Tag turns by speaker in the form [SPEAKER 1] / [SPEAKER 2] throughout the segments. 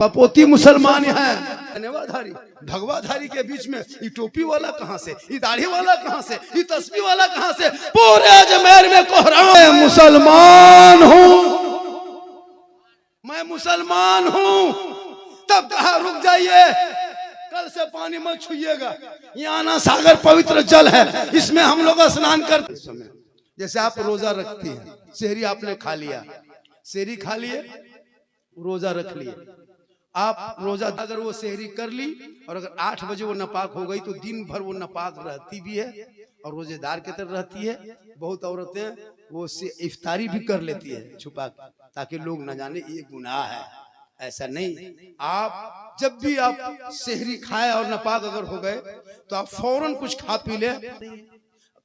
[SPEAKER 1] पपोती मुसलमान है, धन्यवाधारी भगवाधारी के बीच में ये टोपी वाला कहां से, ये दाढ़ी वाला कहां से, ये तस्बीह वाला कहां से? पूरे अजमेर में कोहराम। मैं मुसलमान हूं, मैं मुसलमान हूं। तब कहा रुक जाइए, कल से पानी मत छुइएगा, यहाँ ना सागर पवित्र जल है, इसमें हम लोग स्नान करते समय। जैसे आप रोजा रखती हैं, सेहरी आपने खा लिया, सेहरी खा लिए, रोजा रख लिए। आप रोजा अगर वो सेहरी कर ली और अगर 8 बजे वो नापाक हो गई तो दिन भर वो नापाक रहती भी है और रोजेदार की तरह रहती है। बहुत औरतें वो इफ्तारी भी कर लेती है छुपा के, ताकि लोग न जाने ये गुनाह है। ऐसा नहीं, आप जब भी आप सेहरी खाए और नापाक अगर हो गए तो आप फौरन कुछ खा पी ले।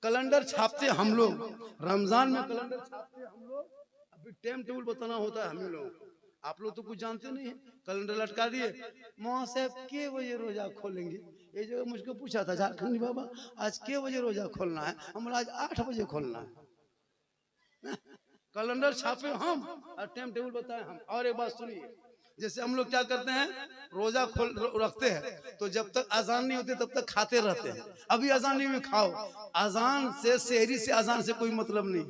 [SPEAKER 1] कैलेंडर छापते हम लोग, रमजान में कैलेंडर छापते हम लोग, अभी टाइम टेबल बताना होता है हमें लोग। आप लोग तो कुछ जानते नहीं है, कैलेंडर लटका दिए, मौलाना साहब के बजे रोजा खोलेंगे। ये जो मुझको पूछा था झारखंडी बाबा, आज के बजे रोजा खोलना है? हमारा आज 8 बजे खोलना है। कैलेंडर छापे हम और टाइम टेबल बताए हम। और एक बात सुनिए, जैसे हम लोग क्या करते हैं, रोजा खोल रखते हैं तो जब तक अजान नहीं होती तब तक खाते रहते हैं। अभी अजान नहीं हुई खाओ, अजान से सेहरी से अजान से कोई मतलब नहीं।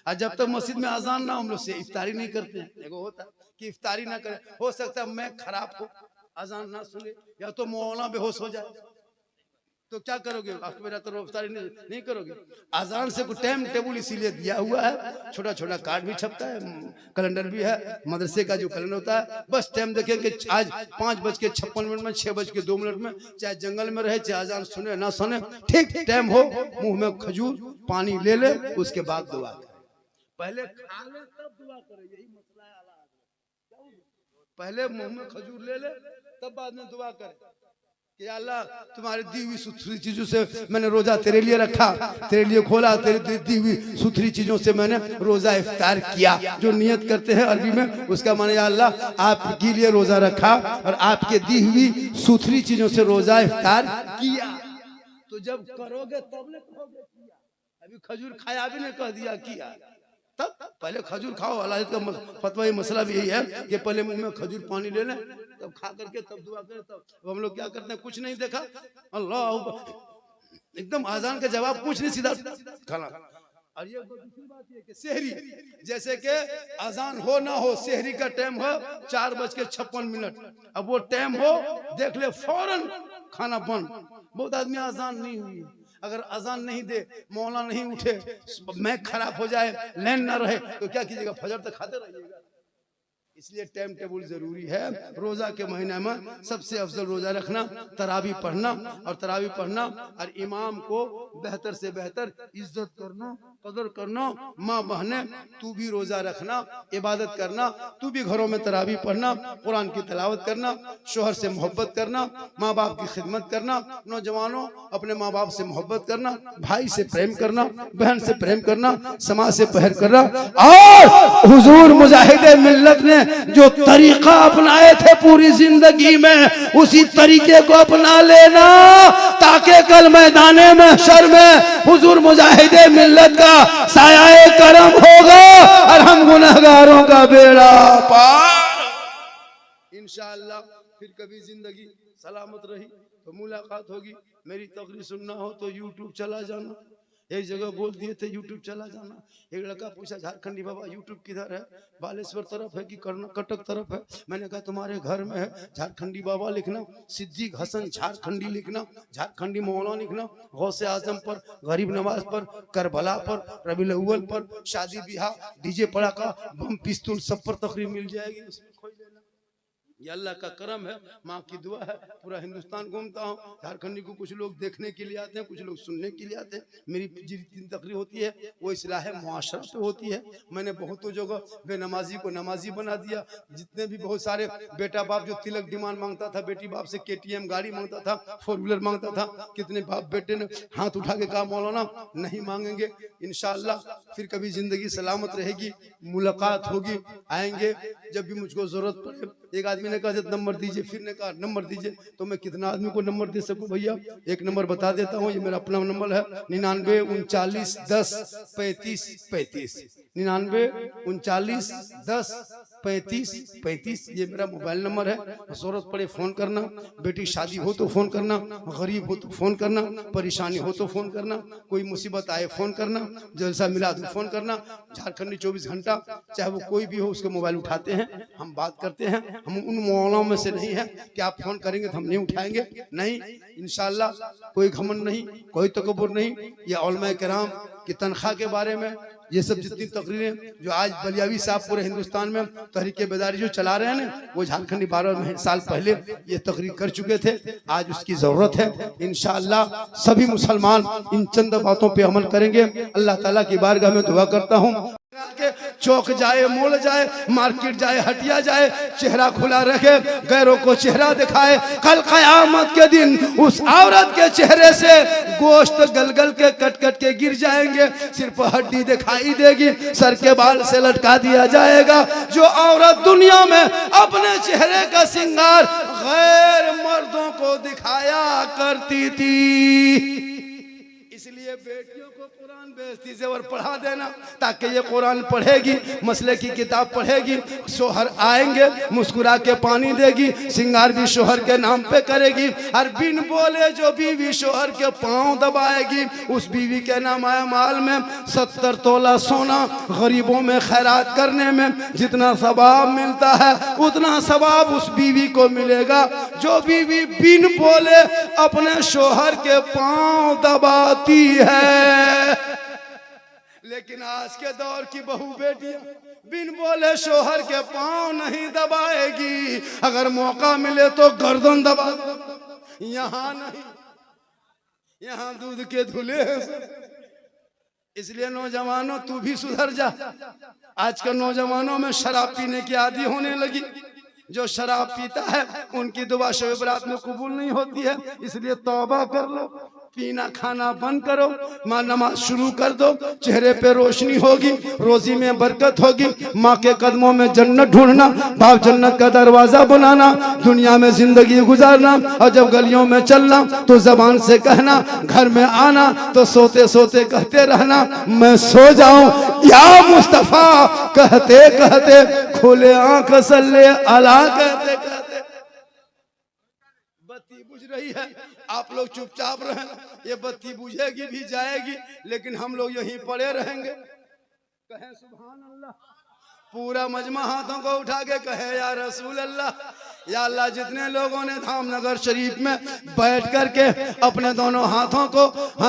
[SPEAKER 1] और जब तक मस्जिद में अजान ना हम लोग से इफ्तारी नहीं करते हैं। देखो होता है कि इफ्तारी ना करे, हो सकता है मैं खराब हो, अजान ना सुने, या तो मौलाना बेहोश हो जाए, तो क्या करोगे? आप मेरा तो इफ्तारी नहीं करोगे। अजान से कुछ टाइम टेबल इसीलिए दिया हुआ है, छोटा छोटा कार्ड भी छपता है, कैलेंडर भी है, मदरसे का जो कैलेंडर होता है। बस टाइम देखेंगे आज 5:56 में, 6:02 में, चाहे जंगल में रहे, चाहे अजान सुने ना सुने, ठीक टाइम हो, मुंह में खजूर पानी ले ले, उसके बाद दुआ करे। पहले खा ले तब दुआ करे, यही मसला है। पहले मुंह में खजूर ले ले तब बाद में दुआ करे कि अल्लाह तुम्हारी दी हुई सुथरी चीजों से मैंने रोजा तेरे लिए रखा, तेरे लिए खोला, तेरी दी हुई सुथरी चीजों से मैंने रोजा इफ्तार किया। जो नियत करते हैं अरबी में, उसका माने या अल्लाह आपके लिए रोजा रखा और आपके दी हुई सुथरी चीजों से रोजा इफ्तार किया। तो जब करोगे तब ले कहोगे किया। अभी खजूर खाया भी नहीं कह दिया किया। तब पहले खजूर खाओ। अल्लाह का फतवा मसला भी यही है कि पहले मुंह में खजूर पानी ले लें, तब खा करके तब दुआ करें। तब हम लोग क्या करते हैं, कुछ नहीं देखा, अल्लाह एकदम अजान का जवाब कुछ नहीं, सीधा खाना। और ये दूसरी बात ये कि सेहरी, जैसे कि अजान हो ना हो, सेहरी का टाइम हो 4:56, अब वो टाइम हो देख ले फौरन खाना बंद। बहुत आदमी अजान नहीं हुई, अगर अजान नहीं दे, मौला नहीं उठे, मैच खराब हो जाए, लाइन ना रहे, तो क्या कीजिएगा? फजर तक खाते रहिएगा। इसलिए टाइम टेबल जरूरी है। रोजा के महीने में सबसे अफजल रोजा रखना, तरावी पढ़ना, और तरावी पढ़ना और इमाम को बेहतर से बेहतर इज्जत करना, कदर करना। माँ बहने तू भी रोजा रखना, इबादत करना, तू भी घरों में तरावी पढ़ना, कुरान की तिलावत करना, शोहर से मोहब्बत करना, माँ बाप की खिदमत करना। नौजवानों अपने माँ बाप से मोहब्बत करना, भाई से प्रेम करना, बहन से प्रेम करना, समाज से पहल करना। और हुजूर मुजाहिदे मिल्लत ने जो तरीका अपनाए थे पूरी जिंदगी में, उसी तरीके को अपना लेना, ताकि कल मैदाने महशर में हुजूर मुजाहिदे मिल्लत का साया करम होगा और हम गुनहगारों का बेड़ा पार। इंशाअल्लाह फिर कभी जिंदगी सलामत रही तो मुलाकात होगी। मेरी तकरीर सुनना हो तो यूट्यूब चला जाना। एक जगह बोल दिए थे यूट्यूब चला जाना। एक लड़का पूछा झारखंडी बाबा यूट्यूब किधर है? बालेश्वर तरफ है कि कटक तरफ है? मैंने कहा तुम्हारे घर में है, झारखंडी बाबा लिखना, सिद्दीक हसन झारखंडी लिखना, झारखंडी मौलाना लिखना, गौसे आजम पर, गरीब नवाज पर, करबला पर, रबीउल अव्वल पर, शादी ब्याह, डीजे पड़ाका, बम पिस्तौल सब पर तकरीर मिल जाएगी। उसमें खोज लेना। ये अल्लाह का करम है, माँ की दुआ है। पूरा हिंदुस्तान घूमता हूँ, झारखंडी को कुछ लोग देखने के लिए आते हैं, कुछ लोग सुनने के लिए आते हैं। मेरी जितनी तकरीर होती है वो इस्लाह मुआशरा पे होती है। मैंने बहुतों जगह बेनमाजी को नमाजी बना दिया। जितने भी बहुत सारे बेटा बाप जो तिलक डिमांड मांगता था, बेटी बाप से KTM गाड़ी मांगता था, 4 व्हीलर मांगता था, कितने बाप बेटे ने हाथ उठा के कहा मौलाना नहीं मांगेंगे। इंशाअल्लाह फिर कभी जिंदगी सलामत रहेगी, मुलाकात होगी, आएंगे जब भी मुझको जरूरत पड़े। एक आदमी ने कहा नंबर दीजिए, फिर ने कहा नंबर दीजिए। तो मैं कितना आदमी को नंबर दे सकूं भैया? एक नंबर बता देता हूं, ये मेरा अपना नंबर है 99 39 10 35 35, 99 39 10 35 35। ये मेरा मोबाइल नंबर है। जरूरत पड़े फोन करना, बेटी शादी हो तो फोन करना, गरीब हो तो फोन करना, परेशानी हो तो फोन करना, कोई मुसीबत आए फोन करना, जलसा मिला तो फोन करना। झारखंडी 24 घंटा चाहे वो कोई भी हो उसके मोबाइल उठाते हैं, हम बात करते हैं। हम उन मौलाओं में से नहीं है कि आप फोन करेंगे तो हम नहीं उठाएंगे, नहीं इंशाल्लाह। कोई घमंड नहीं, कोई तकब्बुर नहीं। ये उलमा किराम की तनख्वाह के बारे में ये सब जितनी तकरीरें जो आज बलियावी साहब पूरे हिंदुस्तान में तहरीक बेदारी जो चला रहे हैं ना, वो झारखंडी 12 साल पहले ये तकरीर कर चुके थे। आज उसकी जरूरत है। इंशाअल्लाह सभी मुसलमान इन चंद बातों पे अमल करेंगे। अल्लाह ताला की बारगाह में दुआ करता हूँ के चौक जाए, मोड़ जाए, मार्केट जाए, हटिया जाए, चेहरा खुला रखे, गैरों को चेहरा दिखाए। कल कयामत के दिन उस औरत के चेहरे से गोश्त गलगल के कट कट के गिर जाएंगे, सिर्फ हड्डी दिखाई देगी, सर के बाल से लटका दिया जाएगा। जो औरत दुनिया में अपने चेहरे का श्रृंगार गैर मर्दों को दिखाया करती थी, इसलिए बेटियों को कुरान बेइज्जती से और पढ़ा देना, ताकि ये कुरान पढ़ेगी, मसले की किताब पढ़ेगी, शोहर आएंगे मुस्कुरा के पानी देगी, सिंगार भी शोहर के नाम पे करेगी। और बिन बोले जो बीवी शोहर के पांव दबाएगी, उस बीवी के नाम आया माल में 70 तोला सोना। गरीबों में खैरात करने में जितना सवाब मिलता है उतना सवाब उस बीवी को मिलेगा जो बीवी बिन बोले अपने शोहर के पांव दबाती है। लेकिन आज के दौर की बहू बेटियां बिन बोले शोहर के पांव नहीं दबाएगी, अगर मौका मिले तो गर्दन दबा। यहाँ नहीं, यहाँ दूध के धुले हैं। इसलिए नौजवानों तू भी सुधर जा। आज के नौजवानों में शराब पीने की आदी होने लगी। जो शराब पीता है उनकी दुआ शब बरात में कबूल नहीं होती है, इसलिए तौबा कर लो, पीना खाना बंद करो, माँ नमाज शुरू कर दो, चेहरे पे रोशनी होगी, रोजी में बरकत होगी। माँ के कदमों में जन्नत ढूंढना, बाप जन्नत का दरवाजा बनाना, दुनिया में जिंदगी गुजारना। और जब गलियों में चलना तो जबान से कहना, घर में आना तो सोते सोते कहते रहना, मैं सो जाऊं या मुस्तफा, कहते कहते खोले आंख सल्ले अला कहते कहते। बत्ती बुझ रही है, आप लोग चुपचाप रहें। ये बत्ती बुझेगी भी जाएगी, लेकिन हम लोग यहीं पड़े रहेंगे। कहें सुभान अल्लाह। पूरा मजमा हाथों को उठा के कहे या रसूल अल्लाह। या अल्लाह, जितने लोगों ने धामनगर शरीफ में बैठ करके अपने दोनों हाथों को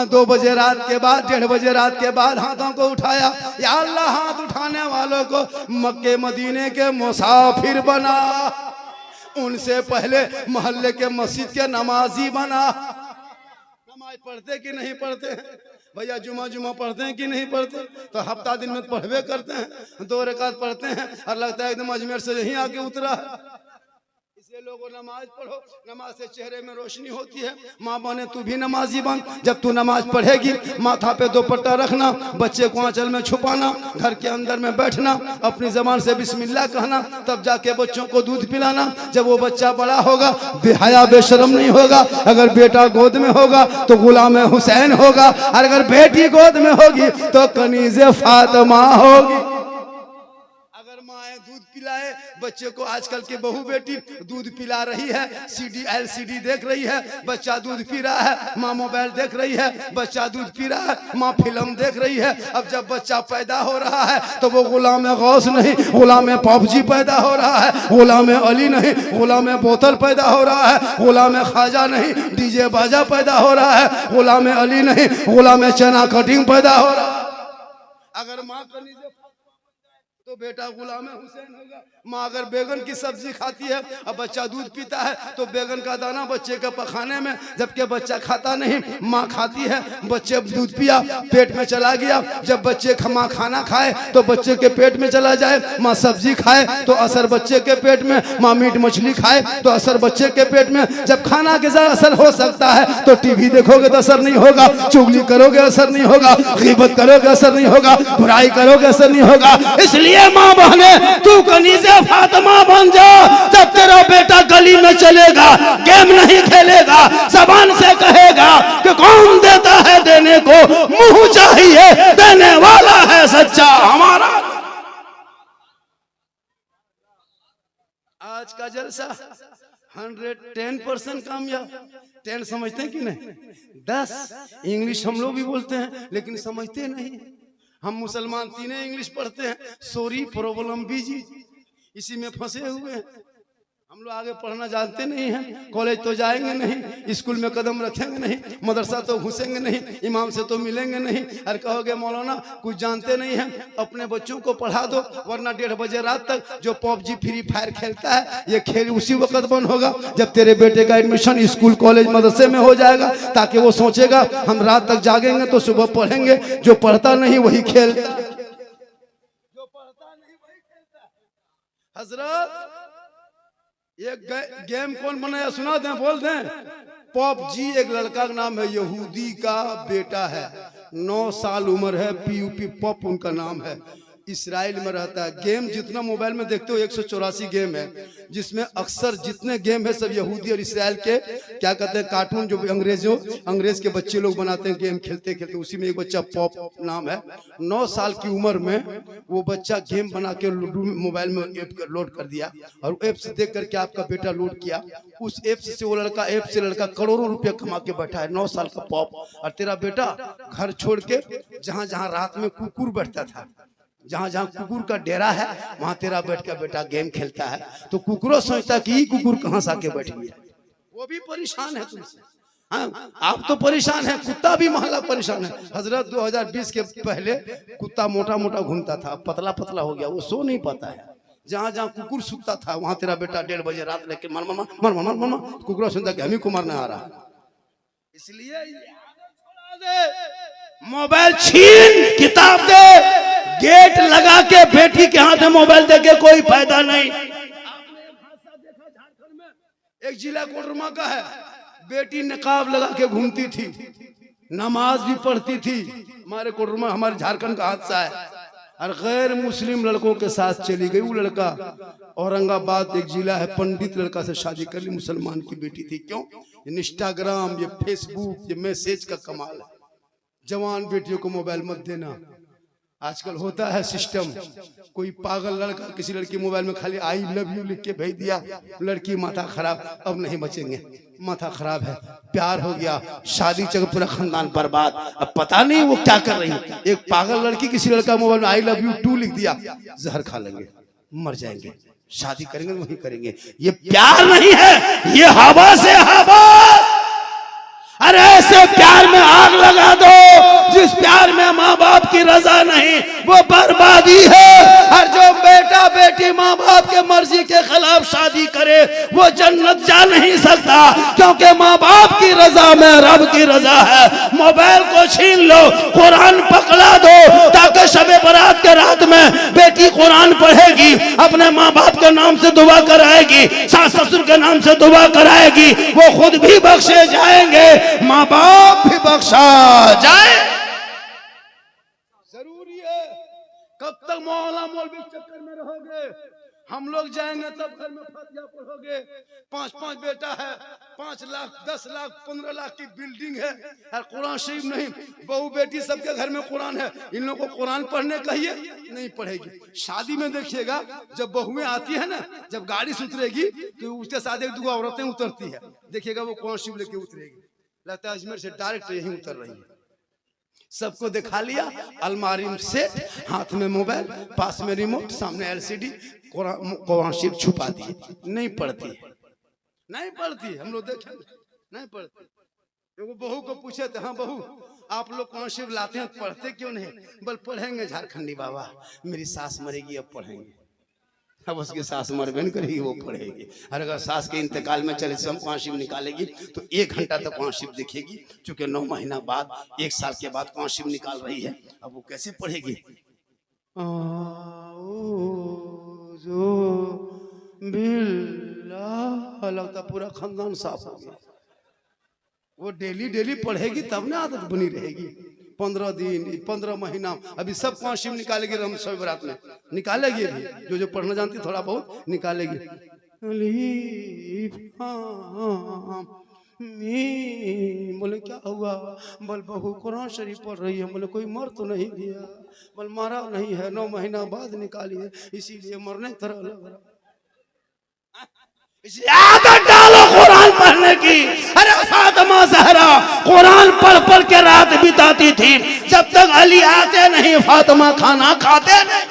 [SPEAKER 1] 2 बजे रात के बाद 1:30 बजे रात के बाद हाथों को उठाया, या अल्लाह हाथ उठाने वालों को मक्के मदीने के मुसाफिर बना, उनसे पहले मोहल्ले के मस्जिद के नमाजी बना। नमाज पढ़ते कि नहीं पढ़ते हैं भैया? जुमा पढ़ते हैं कि नहीं पढ़ते? तो हफ्ता दिन में पढ़वे करते हैं, 2 रकात पढ़ते हैं और लगता है एकदम अजमेर से यहीं आके उतरा है। इसलिए लोगों नमाज पढ़ो, नमाज से चेहरे में रोशनी होती है। माँ बने तू भी नमाजी बन। जब तू नमाज पढ़ेगी माथा पे दुपट्टा रखना, बच्चे को आंचल में छुपाना, घर के अंदर में बैठना, अपनी जबान से बिस्मिल्लाह कहना, तब जाके बच्चों को दूध पिलाना। जब वो बच्चा बड़ा होगा बेहया बेशरम नहीं होगा। अगर बेटा गोद में होगा तो गुलाम हुसैन होगा, और अगर बेटी गोद में होगी तो कनीज़े फातिमा होगी। अगर माए दूध पिलाए बच्चे को, आजकल के बहू बेटी दूध पिला रही है, CD LCD देख रही है, बच्चा दूध पी रहा है, माँ मोबाइल देख रही है, बच्चा दूध पी रहा है, माँ फिल्म देख रही है। अब जब बच्चा पैदा हो रहा है तो वो गुलाम गौस नहीं, गुलाम PUBG पैदा हो रहा है, गुलाम अली नहीं, गुलाम बोतल पैदा हो रहा है, गुलाम ख्वाजा नहीं, DJ बाजा पैदा हो रहा है, गुलाम अली नहीं, गुलाम चना कटिंग पैदा हो रहा है। अगर माँ तो बेटा गुलाम हुसैन होगा। माँ अगर बैगन की सब्जी खाती है और बच्चा दूध पीता है तो बैगन का दाना बच्चे के पखाने में, जबकि बच्चा खाता नहीं, माँ खाती है। बच्चे दूध पिया, पेट में चला गया। जब बच्चे माँ खाना खाए तो बच्चे के पेट में चला जाए, माँ सब्जी खाए तो असर बच्चे के पेट में, माँ मीट मछली खाए तो असर बच्चे के पेट में। जब खाना के जरा असर हो सकता है तो टीवी देखोगे तो असर नहीं होगा, चुगली करोगे असर नहीं होगा, गीबत करोगे असर नहीं होगा, बुराई करोगे असर नहीं होगा। इसलिए इसलिए माँ बहने तू कनीज़े फातिमा बन जा। जब तेरा बेटा गली में चलेगा, गेम नहीं खेलेगा, जबान से कहेगा कि कौन देता है देने को, मुंह चाहिए देने वाला है सच्चा हमारा। आज का जलसा 110% कामयाब। 10 समझते हैं कि नहीं? 10 इंग्लिश हम लोग भी बोलते हैं लेकिन समझते नहीं। हम मुसलमान तीनों इंग्लिश पढ़ते हैं, सॉरी प्रॉब्लम बीजी, इसी में फंसे हुए हैं। हम लोग आगे पढ़ना जानते नहीं हैं, कॉलेज तो जाएंगे नहीं, स्कूल में कदम रखेंगे नहीं, मदरसा तो घुसेंगे नहीं, इमाम से तो मिलेंगे नहीं। और कहोगे मौलाना कुछ जानते नहीं हैं, अपने बच्चों को पढ़ा दो, वरना 1:30 बजे रात तक जो PUBG फ्री फायर खेलता है ये खेल उसी वक्त बंद होगा जब तेरे बेटे का एडमिशन स्कूल कॉलेज मदरसे में हो जाएगा, ताकि वो सोचेगा हम रात तक जागेंगे तो सुबह पढ़ेंगे। जो पढ़ता नहीं वही खेलता, जो पढ़ता नहीं वही खेलता। हजरत ये गेम कौन बनाया सुना दें, बोल दें। PUBG एक लड़का का नाम है, यहूदी का बेटा है, 9 साल उम्र है, PUP पॉप उनका नाम है, इसराइल में रहता है। गेम जितना मोबाइल में देखते हो 184 गेम है, जिसमें अक्सर जितने गेम है सब यहूदी और इसराइल के क्या कहते हैं कार्टून, जो अंग्रेज के बच्चे लोग बनाते हैं गेम खेलते खेलते। उसी में एक बच्चा पॉप नाम है, 9 साल की उम्र में वो बच्चा गेम बना के मोबाइल में ऐप लोड कर दिया, और ऐप से देख करके आपका बेटा लोड किया, उस ऐप से वो लड़का करोड़ों रुपया कमा के बैठा है, 9 साल का पॉप। और तेरा बेटा घर छोड़ के जहाँ जहाँ रात में कुकुर बैठता था, जहाँ जहाँ कुकुर का डेरा है, वहाँ तेरा बैठ का बेटा गेम खेलता है। तो कुकुरों सोचता कि ये कुकुर कहाँ से आके बैठ गया, वो भी परेशान है तुमसे। हाँ, आप तो परेशान है, कुत्ता भी मोहल्ला परेशान है। हजरत 2020 के पहले कुत्ता मोटा मोटा घूमता था, पतला पतला हो गया, वो सो नहीं पाता है। जहाँ जहाँ कुकुर सुतता था वहाँ तेरा बेटा 1:30 बजे रात लेके मर मर मर मर मर मर कुकुरों सुनता कि हम ही को मारने आ रहा। इसलिए मोबाइल छीन, किताब दे, गेट लगा के बेटी के हाथ में मोबाइल दे के कोई फायदा नहीं। आपने एक हादसा देखा झारखंड में, एक जिला कोडरमा का है, बेटी नकाब लगा के घूमती थी, नमाज भी पढ़ती थी। हमारे कोडरमा, हमारे झारखंड का हादसा है, और गैर मुस्लिम लड़कों के साथ चली गई। वो लड़का औरंगाबाद एक जिला है, पंडित लड़का से शादी कर ली, मुसलमान की बेटी थी। क्यों? इंस्टाग्राम, ये फेसबुक, ये मैसेज का कमाल है। जवान बेटियों को मोबाइल मत देना। आजकल होता है सिस्टम, कोई पागल लड़का किसी लड़की मोबाइल में खाली आई लव यू लिख के भेज दिया, लड़की माथा खराब, अब नहीं बचेंगे, माथा खराब है, प्यार हो गया, शादी चल, पूरा खानदान बर्बाद। अब पता नहीं वो क्या कर रही है। एक पागल लड़की किसी लड़का मोबाइल में आई लव यू 2 लिख दिया, जहर खा लेंगे, मर जाएंगे, शादी करेंगे वही करेंगे। ये प्यार नहीं है, ये हवा से हवा। अरे ऐसे प्यार में आग लगा दो, जिस प्यार में माँ बाप की रजा नहीं, वो बर्बादी है। और जो बेटा बेटी माँ बाप के मर्जी के खिलाफ शादी करे वो जन्नत जा नहीं सकता, क्योंकि माँ बाप की रजा में रब की रजा है। मोबाइल को छीन लो, कुरान पकड़ा दो, ताकि शबे बारात के रात में बेटी कुरान पढ़ेगी, अपने माँ बाप के नाम से दुआ कराएगी, सास ससुर के नाम से दुआ कराएगी, वो खुद भी बख्शे जाएंगे, माँ बाप भी बख्शा जाए। जरूरी है। कब तक मौला मौलवी चक्कर में रहोगे? हम लोग जाएंगे तब घर में फातिहा पढ़ोगे। 5-5 बेटा है, 5 लाख 10 लाख 15 लाख की बिल्डिंग है, और कुरान शरीफ नहीं। बहू बेटी सबके घर में कुरान है, इन लोगों को कुरान पढ़ने कहिए, नहीं पढ़ेगी। शादी में देखिएगा, जब बहुएं आती है ना, जब गाड़ी से उतरेगी तो उसके साथ 1-2 औरतें उतरती है, देखिएगा वो कुरान शरीफ लेके उतरेगी। लगता है अजमेर से डायरेक्ट यहीं उतर रही है। सबको दिखा लिया, अलमारी से हाथ में मोबाइल, पास में रिमोट, सामने LCD, कुरान शरीफ छुपा दिए, नहीं पढ़ती, नहीं पढ़ती। हम लोग देखें, नहीं पढ़ती। वो बहू को पूछे तो हाँ बहू आप लोग कुरान शरीफ लाते हैं, पढ़ते क्यों नहीं? बल पढ़ेंगे झारखंडी बाबा, मेरी सास मरेगी अब पढ़ेंगे। अब उसकी सास मरबे नहीं करेगी, वो पढ़ेगी। और अगर सास के इंतकाल में चले से हम कुरान शरीफ निकालेगी तो 1 घंटा तक कुरान शरीफ देखेगी, चूंकि 9 महीना बाद 1 साल के बाद कुरान शरीफ निकाल रही है, अब वो कैसे पढ़ेगी? लगता पूरा खानदान साफ हो गया। वो डेली पढ़ेगी तब ना आदत बनी रहेगी। 15 दिन 15 महीना अभी सब 5 शिव निकालेगी हम सब बारात में निकालेगी भी जो पढ़ना जानती थोड़ा बहुत निकालेगी। बोले क्या हुआ? बोल बहू कुरान शरीफ पढ़ रही है। बोले कोई मर तो नहीं गया? बोल मारा नहीं है, 9 महीना बाद निकाली है, इसीलिए मरने की तरह लग रहा। आदत डालो कुरान पढ़ने की। अरे फातिमा ज़हरा कुरान पढ़ पढ़ के रात बिताती थी, जब तक अली आते नहीं फातिमा खाना खाते नहीं।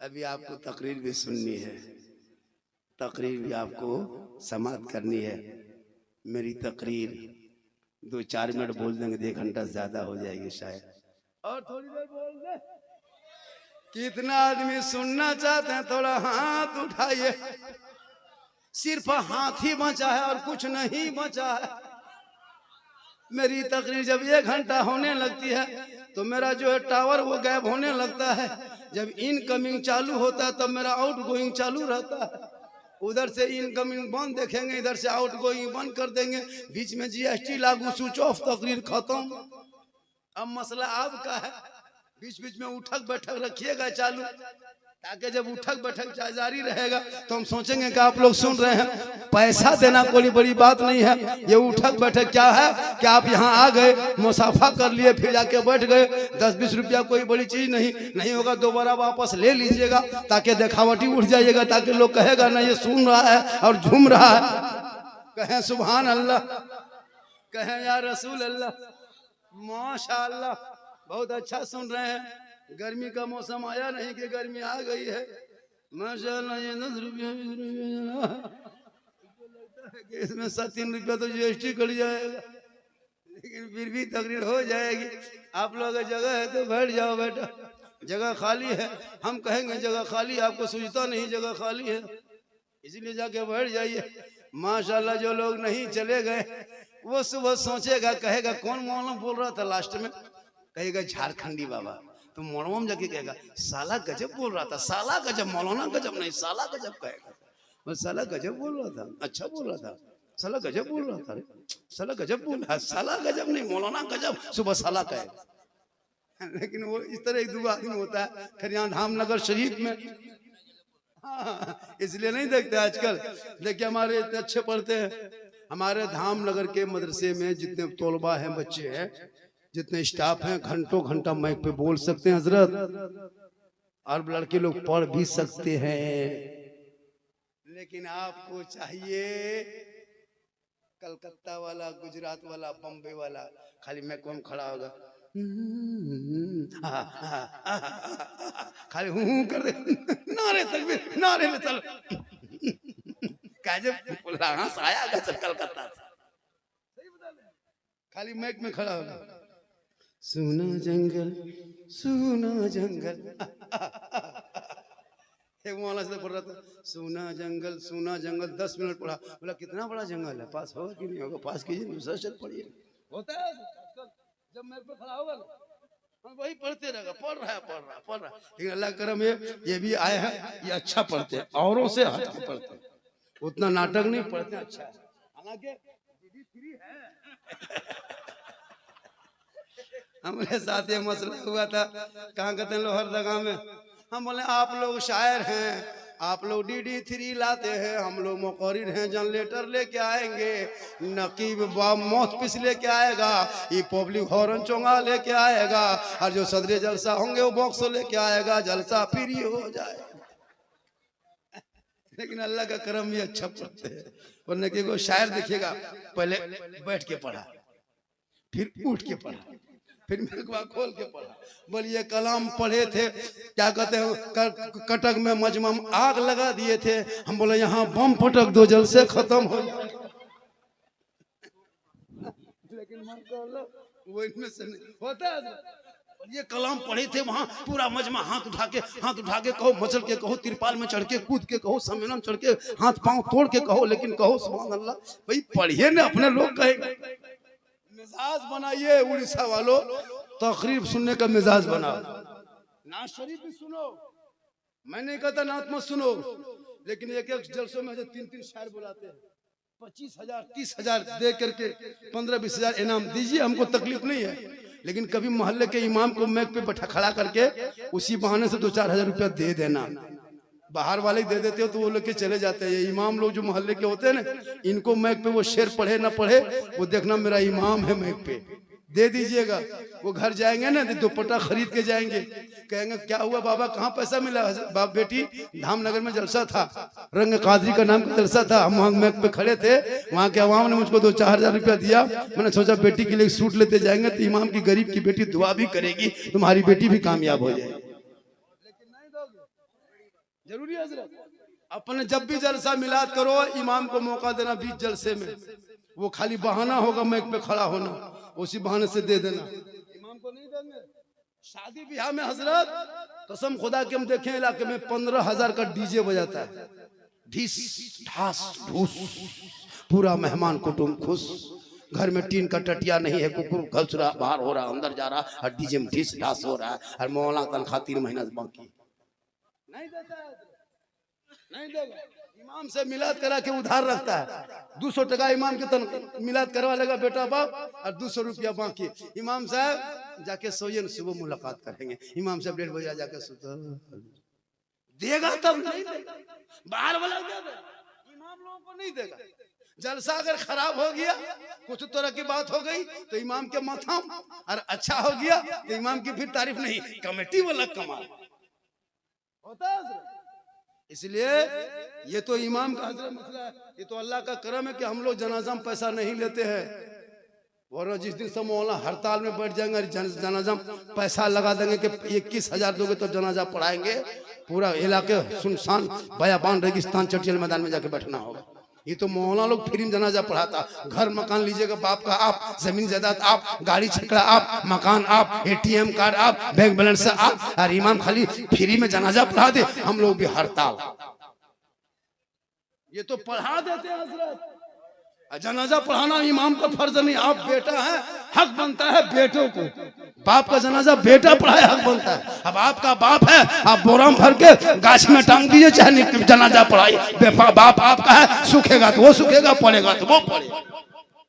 [SPEAKER 1] अभी आपको तकरीर भी सुननी है, तकरीर भी आपको समाप्त करनी है। मेरी तकरीर 2-4 मिनट बोल देंगे तो 1 घंटा ज्यादा हो जाएगी शायद, और थोड़ी देर बोल दे। कितना आदमी सुनना चाहते हैं? थोड़ा हाथ उठाइए। सिर्फ हाथ ही बचा है और कुछ नहीं बचा है। मेरी तकरीर जब 1 घंटा होने लगती है तो मेरा जो है टावर वो गायब होने लगता है। जब इनकमिंग चालू होता है तब मेरा आउट गोइंग चालू रहता है। उधर से इनकमिंग बंद देखेंगे, इधर से आउट गोइंग बंद कर देंगे, बीच में जीएसटी लागू, स्विच ऑफ, तकरीर खत्म। अब मसला आपका है, बीच बीच में उठक बैठक रखिएगा चालू, ताकि जब उठक बैठक जारी रहेगा तो हम सोचेंगे कि आप लोग सुन रहे हैं। पैसा देना कोई बड़ी बात नहीं है। ये उठक बैठक क्या है कि आप यहाँ आ गए, मुसाफा कर लिए, फिर जाके बैठ गए, 10-20 रुपया कोई बड़ी चीज नहीं होगा, दोबारा वापस ले लीजिएगा ताकि दिखावटी उठ जाइएगा, ताकि लोग कहेगा ना ये सुन रहा है और झूम रहा है। कहें सुभान अल्लाह, कहें या रसूल अल्लाह, माशाअल्लाह, बहुत अच्छा सुन रहे हैं। गर्मी का मौसम आया नहीं कि गर्मी आ गई है। माशाअल्लाह, ये 10 रुपया इसमें 3 रुपया तो जीएसटी कट जाएगा, लेकिन फिर भी तकरीर हो जाएगी। आप लोग जगह है तो बैठ जाओ बेटा, जगह खाली है। हम कहेंगे जगह खाली, आपको सूझता नहीं जगह खाली है, इसीलिए जाके बैठ जाइए। माशाअल्लाह, जो लोग नहीं चले गए वो सुबह सोचेगा, कहेगा कौन मौलाना बोल रहा था लास्ट में, कहेगा झारखंडी बाबा। तो मोड़वा में जाके कहेगा साला गजब बोल रहा था, साला गजब, मौलाना गजब नहीं, साला गजब कहेगा। वो साला गजब बोल रहा था, अच्छा बोल रहा था, साला गजब बोल रहा था, साला गजब बोल रहा, साला गजब नहीं, मौलाना गजब, सुबह साला कहेगा। लेकिन वो इस तरह 1-2 आदमी होता है। फिर यहाँ धामनगर शरीफ में, हाँ, इसलिए नहीं देखते आजकल। देखिए हमारे इतने अच्छे पढ़ते हैं, हमारे धामनगर के मदरसे में जितने तोलबा हैं, बच्चे हैं, जितने स्टाफ हैं, घंटों घंटा माइक पे बोल सकते हैं हजरत, और लड़के लोग पढ़ भी सकते हैं। लेकिन आपको चाहिए कलकत्ता वाला, गुजरात वाला, बम्बे वाला, खाली माइक में खड़ा होगा, खाली हूं कर दे, नारे तकबीर, नारे में चल, आया कलकत्ता से, खाली माइक में खड़ा होगा, सुना जंगल सुना जंगल। एक मौलाना से पढ़ रहा था, सुना जंगल 10 मिनट पढ़ा। बोला कितना बड़ा जंगल है, पास होगा कि नहीं होगा, पास कीजिए, मुसलसल पढ़िए। होता है जब मेरे पे खड़ा होगा हम वही पढ़ते रहेगा, पढ़ रहा। लेकिन अल्लाह करम ये भी आए हैं, ये अच्छा पढ़ते हैं, औरों से हट के पढ़ते हैं, उतना नाटक नहीं पढ़ते, अच्छा है। हालांकि दीदी फ्री है। हमारे साथ ये मसला हुआ था, कहाँ कहते हैं, लोहरदगा में। हम बोले आप लोग शायर हैं, आप लोग DD3 लाते हैं, हम लोग मुकर्रिर हैं, जनरेटर लेके आएंगे, नकीब मौत पिस लेके आएगा, ये पब्लिक हॉर्न चोंगा लेके आएगा, और जो सदरे जलसा होंगे वो बॉक्स लेके आएगा, जलसा फ्री हो जाएगा। लेकिन अल्लाह का करम भी अच्छा पढ़ते हैं। वरना कि वो शायर देखिएगा, पहले बैठ के पढ़ा, फिर उठ के पढ़ा, फिर मेरे खोल के पढ़ा। बोलिए कलाम पढ़े थे, क्या कहते हैं, कटक में मजमा में आग लगा दिए थे, हम बोले यहाँ बम फटक दो, जलसे खत्म हो जाए। लेकिन वो इनमें से नहीं होता है। ये कलाम पढ़े थे, वहां पूरा मजमा हाथ उठा के कहो, मचल के कहो, तिरपाल में चढ़ के, कूद के कहो, सम्मेलन चढ़ के, हाथ पांव तोड़ के कहो, लेकिन कहो सुभान अल्लाह। भाई पढ़िए ना, अपने लोग कहेंगे। मिजाज बनाइए उड़ीसा वालों, तकरीब सुनने का मिजाज बनाओ। नात शरीफ भी सुनो, मैं नहीं कहता नात मत सुनो, लेकिन एक जलसों में जो 3-3 शायर बुलाते हैं, 25,000 30,000 दे करके 15-20 हजार इनाम दीजिए, हमको तकलीफ नहीं है। लेकिन कभी मोहल्ले के इमाम को मैक पे बैठा खड़ा करके उसी बहाने से 2-4 हजार रुपया दे देना। बाहर वाले दे देते हो तो वो लोग के चले जाते हैं। ये इमाम लोग जो मोहल्ले के होते हैं ना, इनको मैक पे वो शेर पढ़े ना पढ़े, वो देखना मेरा इमाम है मैक पे, दे दीजिएगा। वो घर जाएंगे ना, दुपट्टा खरीद के जाएंगे, कहेंगे क्या हुआ बाबा, कहाँ पैसा मिला? बाप बेटी धामनगर में जलसा था, रंग कादरी का नाम का जलसा था, हम वहाँ मैक पे खड़े थे, वहाँ के अवाम ने मुझको 2-4 हजार रुपया दिया। मैंने सोचा बेटी के लिए सूट लेते जाएंगे तो इमाम की गरीब की बेटी दुआ भी करेगी, तुम्हारी बेटी भी कामयाब हो जाएगी। जरूरी है हजरत, अपने जब भी जलसा मिलाद करो इमाम को मौका देना बीच जलसे में। वो खाली बहाना होगा मैक पे खड़ा होना, उसी बहाने से दे देना, इमाम को नहीं देंगे। शादी ब्याह में हजरत कसम खुदा के हम देखें इलाके में 15,000 का डीजे बजाता है, ढीस ढास ढूस, पूरा मेहमान कुटुंब खुश, घर में टीन का टटिया नहीं है, कुकुर घुस रहा बाहर हो रहा अंदर जा रहा, और डीजे में ढीस ढास हो रहा है, और मौला तनख्वाह 3 महीना से बाकी नहीं देता है, नहीं देगा। इमाम से मिलाद करा के उधार रखता है, 200 टका इमाम के मिलाद करवा लेगा बेटा बाप, और 200 रुपया बाकी। इमाम साहब जाके सोइए, सुबह मुलाकात करेंगे। इमाम साहब 1:30 बजे जाके सोता देगा, तब नहीं देगा, बाहर वाला देगा, इमाम लोगों को नहीं देगा। जलसा अगर खराब हो गया, कुछ तरह की बात हो गई तो इमाम के माथा, और अच्छा हो गया तो इमाम की फिर तारीफ नहीं, कमेटी वाला कमाल होता है। इसलिए ये तो इमाम का हजरत मसला है, ये तो अल्लाह का करम है कि हम लोग जनाजा में पैसा नहीं लेते हैं। वरना जिस दिन सब मौला हड़ताल में बैठ जाएंगे, जनाजा में पैसा लगा देंगे कि 21,000 दोगे तो जनाजा पढ़ाएंगे, पूरा इलाके सुनसान बयाबान रेगिस्तान चटियल मैदान में जाके बैठना होगा। ये तो मौला लोग फ्री में जनाजा पढ़ाता, घर मकान लीजिएगा बाप का आप, जमीन जायदाद आप, गाड़ी छकड़ा आप, मकान आप, ATM कार्ड आप, बैंक बैलेंस आप, और इमाम खाली फ्री में जनाजा पढ़ा दे, हम लोग भी हड़ताल। ये तो पढ़ा देते हैं हजरत, जनाजा पढ़ाना इमाम का फर्ज नहीं, आप बेटा है, हक बनता है बेटों को, बाप का जनाजा बेटा पढ़ाए हक बनता है। अब आपका बाप है, आप बोराम भर के गाछ में टांग दीजिए, चाहे जनाजा पढ़ाई, बाप आपका है, सूखेगा तो वो सूखेगा, पड़ेगा तो वो पड़ेगा।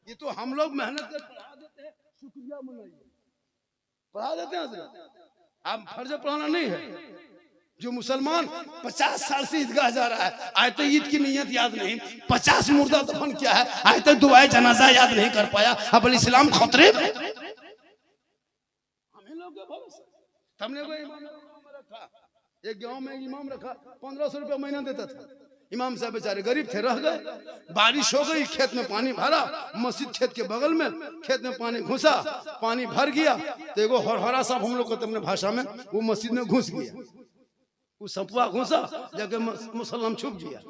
[SPEAKER 1] ये तो हम लोग मेहनत कर पढ़ा देते हैं, शुक्रिया मनाइए, पढ़ा देते हैं। आप फर्ज पढ़ाना नहीं है। जो मुसलमान 50 साल से ईदगाह जा रहा है, आज तक ईद की नियत याद नहीं, 50 मुर्दा दफन किया है, आज तक दुआए जनाजा याद नहीं कर पाया, अब इस्लाम खतरे में। हमें लोग हमने वो इमाम रखा, एक गांव में इमाम रखा, 1500 रुपया महीना देता था। इमाम साहब बेचारे गरीब थे, रह गए, बारिश हो गई, खेत में पानी भरा, मस्जिद खेत के बगल में, खेत में पानी घुसा, पानी भर गया तो एगो हरहरा साहब हम लोग को अपने भाषा में वो मस्जिद में घुस गया, वो सपुआ घुसा, जाके मुसल्लम छुप गया।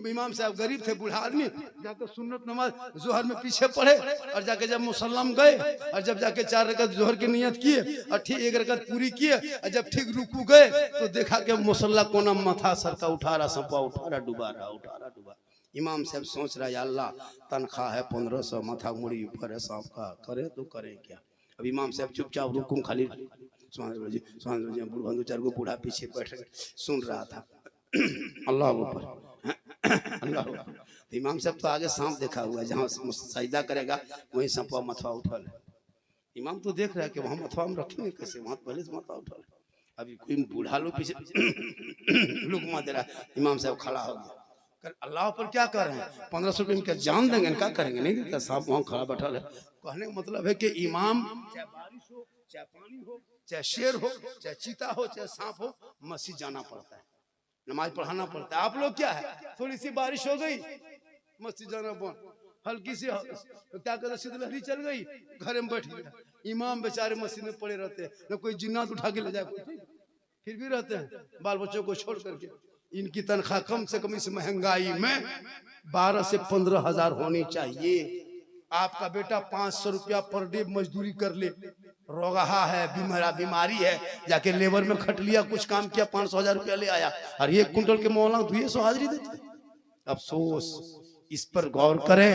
[SPEAKER 1] इमाम साहब गरीब थे, बूढ़ा आदमी, जाके सुन्नत नमाज जोहर में पीछे पढ़े, और जाके जब मुसल्लम गए, और जब जाके 4 रकात जोहर की नियत किए, और ठीक 1 रकात पूरी किए, और जब ठीक रुकू गए तो देखा कि मुसल्ला कोना माथा सर का उठा रहा, सपुआ उठा रहा, डुबा रहा, उठा रहा, डुबा। इमाम साहब सोच रहा है, अल्लाह तनख्वाह है 1500, माथा मुड़ी ऊपर है सांप का, करे तो करे क्या। अब इमाम साहब चुपचाप रुकूं, खाली बूढ़ा 4 बूढ़ा पीछे बैठ सुन रहा था, अल्लाह ऊपर अल्लाह। इमाम साहब तो आगे सांप देखा हुआ है, जहाँ सजदा करेगा वहीं सांपा मथवा उठा ले। इमाम तो देख रहा है कि वहाँ मथवा हम रखेंगे कैसे, वहाँ पहले से मथवा उठा ले। अभी कोई बूढ़ा लोग पीछे लुकमा दे रहा है, इमाम साहब खड़ा हो गया, अल्लाह पर क्या कर रहे हैं, 1500 रुपये इनका जान देंगे, क्या करेंगे, नहीं देता। सांप वहाँ खड़ा बैठा है। कहने का मतलब है कि इमाम चाहे बारिश हो, चाहे पानी हो, चाहे शेर हो, चाहे चीता हो, चाहे सांप हो, मस्जिद जाना पड़ता है, नमाज पढ़ाना पड़ता है। आप लोग क्या है, थोड़ी सी बारिश हो गई, मस्जिद जाना बंद, हल्की सी क्या कहते शीतलहरी चल गई, घर में बैठ गया। इमाम बेचारे मस्जिद में पड़े रहते हैं, न कोई जिन्नात उठा के ले जाए, फिर भी रहते हैं बाल बच्चों को छोड़ करके। इनकी तनख्वाह कम से कम इस महंगाई में 12 से 15 हजार होनी चाहिए। आपका बेटा 500 रुपया पर डे मजदूरी कर ले, रोगाहा है, बीमारी है, जाके लेबर में खट लिया, कुछ काम किया, 500,000 रुपया ले आया, और 1 कुंटल के मौला 200 हाजिरी देते। अफसोस, इस पर गौर करें।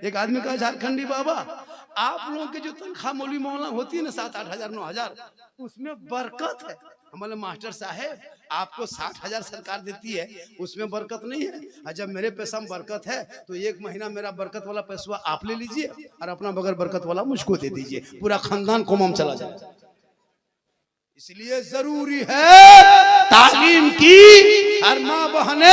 [SPEAKER 1] एक आदमी कहा, झारखंडी बाबा, आप लोगों के जो तनख्वाह मौली मौला होती है ना 7-8 हजार 9 हजार, उसमें बरकत है, हमारे मास्टर साहब आपको 60,000 सरकार देती है, उसमें बरकत नहीं है। और जब मेरे पैसा में बरकत है तो 1 महीना मेरा बरकत वाला पैसा आप ले लीजिए और अपना बगैर बरकत वाला मुझको दे दीजिए, पूरा खानदान कोमम चला जाए। इसलिए जरूरी है तालीम की। हर माँ बहने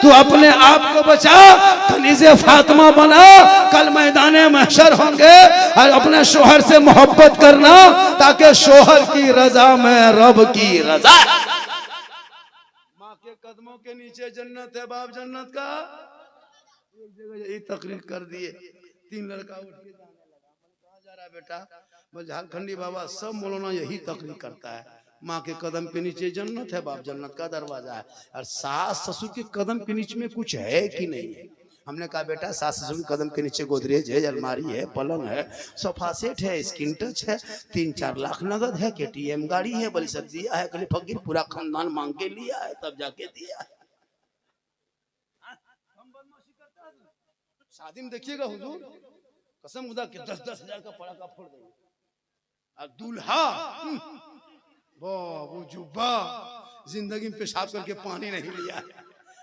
[SPEAKER 1] तू अपने आप को बचा, कनीज़े फातिमा बना, कल मैदाने महशर होंगे। और अपने शोहर से मोहब्बत करना ताकि शोहर की रजा में रब की रजा। माँ के कदमों के नीचे जन्नत है, बाप जन्नत का। एक जगह यही तकरीर कर दिए, 3 लड़का उठ के जाने लगा। कहाँ जा रहा है बेटा? बोल झारखंडी बाबा सब मौलाना यही तकरीर करता है, माँ के कदम के नीचे जन्नत है, बाप जन्नत का दरवाजा है। और सास ससुर के कदम के नीचे में कुछ है कि नहीं है? हमने कहा बेटा सास ससुर के कदम के नीचे गोदरेज है, अलमारी है, पलंग है, सोफा सेट है, स्क्रीन टच है, 3-4 लाख नगद है, KTM गाड़ी है, बड़ी सब दिया है, कल फकीर पूरा खानदान मांग के लिया है तब जाके दिया है। शादी में देखिएगा हुजूर, कसम खुदा के 10-10 हजार का पड़ाका फोड़ देंगे। और दूल्हा वो जुब्बा जिंदगी में पेशाब करके पानी नहीं लिया।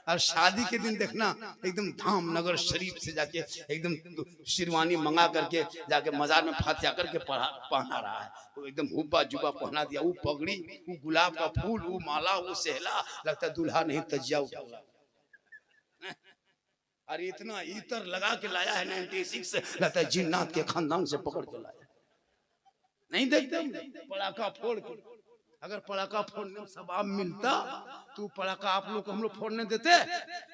[SPEAKER 1] और शादी के दिन देखना एकदम धाम नगर शरीफ से जाके एकदम शेरवानी मंगा करके जाके मजार में फातिया करके पहना रहा है, वो एकदम हुब्बा जुब्बा पहना दिया, वो पगड़ी, वो गुलाब का फूल, वो माला, वो सहला, लगता दूल्हा नहीं तजिया उठा। अरे इतना इतर लगा के लाया है 96, लगता है जिन्नात के खानदान से पकड़ के लाया। नहीं देखते पड़ाका फोड़ के? अगर पड़ाका फोड़ने में सवाब मिलता तो पड़ाका आप लोग को हम लोग फोड़ने देते?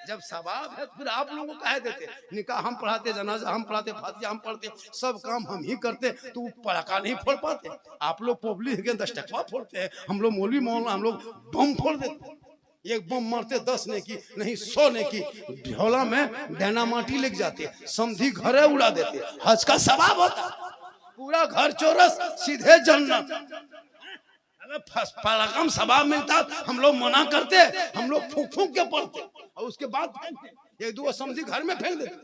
[SPEAKER 1] जब सवाब है फिर आप लोगों को काहे देते? निकाह हम पढ़ाते, जनाजा हम पढ़ाते, फातिहा हम पढ़ते, सब काम हम ही करते, तो पड़ाका नहीं फोड़ पाते? आप लोग पब्लिक के 10 टकवा फोड़ते हैं, हम लोग मौलवी मौलाना हम लोग बम फोड़ देते। एक बम मारते 10 ने की नहीं 100 ने की, ढोला में डायनामाइट लेके जाते, समधी घरे उड़ा देते, हज का सवाब होता, पूरा घर चौरस सीधे जन्नत। अगर पड़ाका सवाब मिलता हम लोग मना करते, हम लोग फूंक फूंक के पड़ते और उसके बाद फेंकते, 1-2 समधी घर में फेंक देते।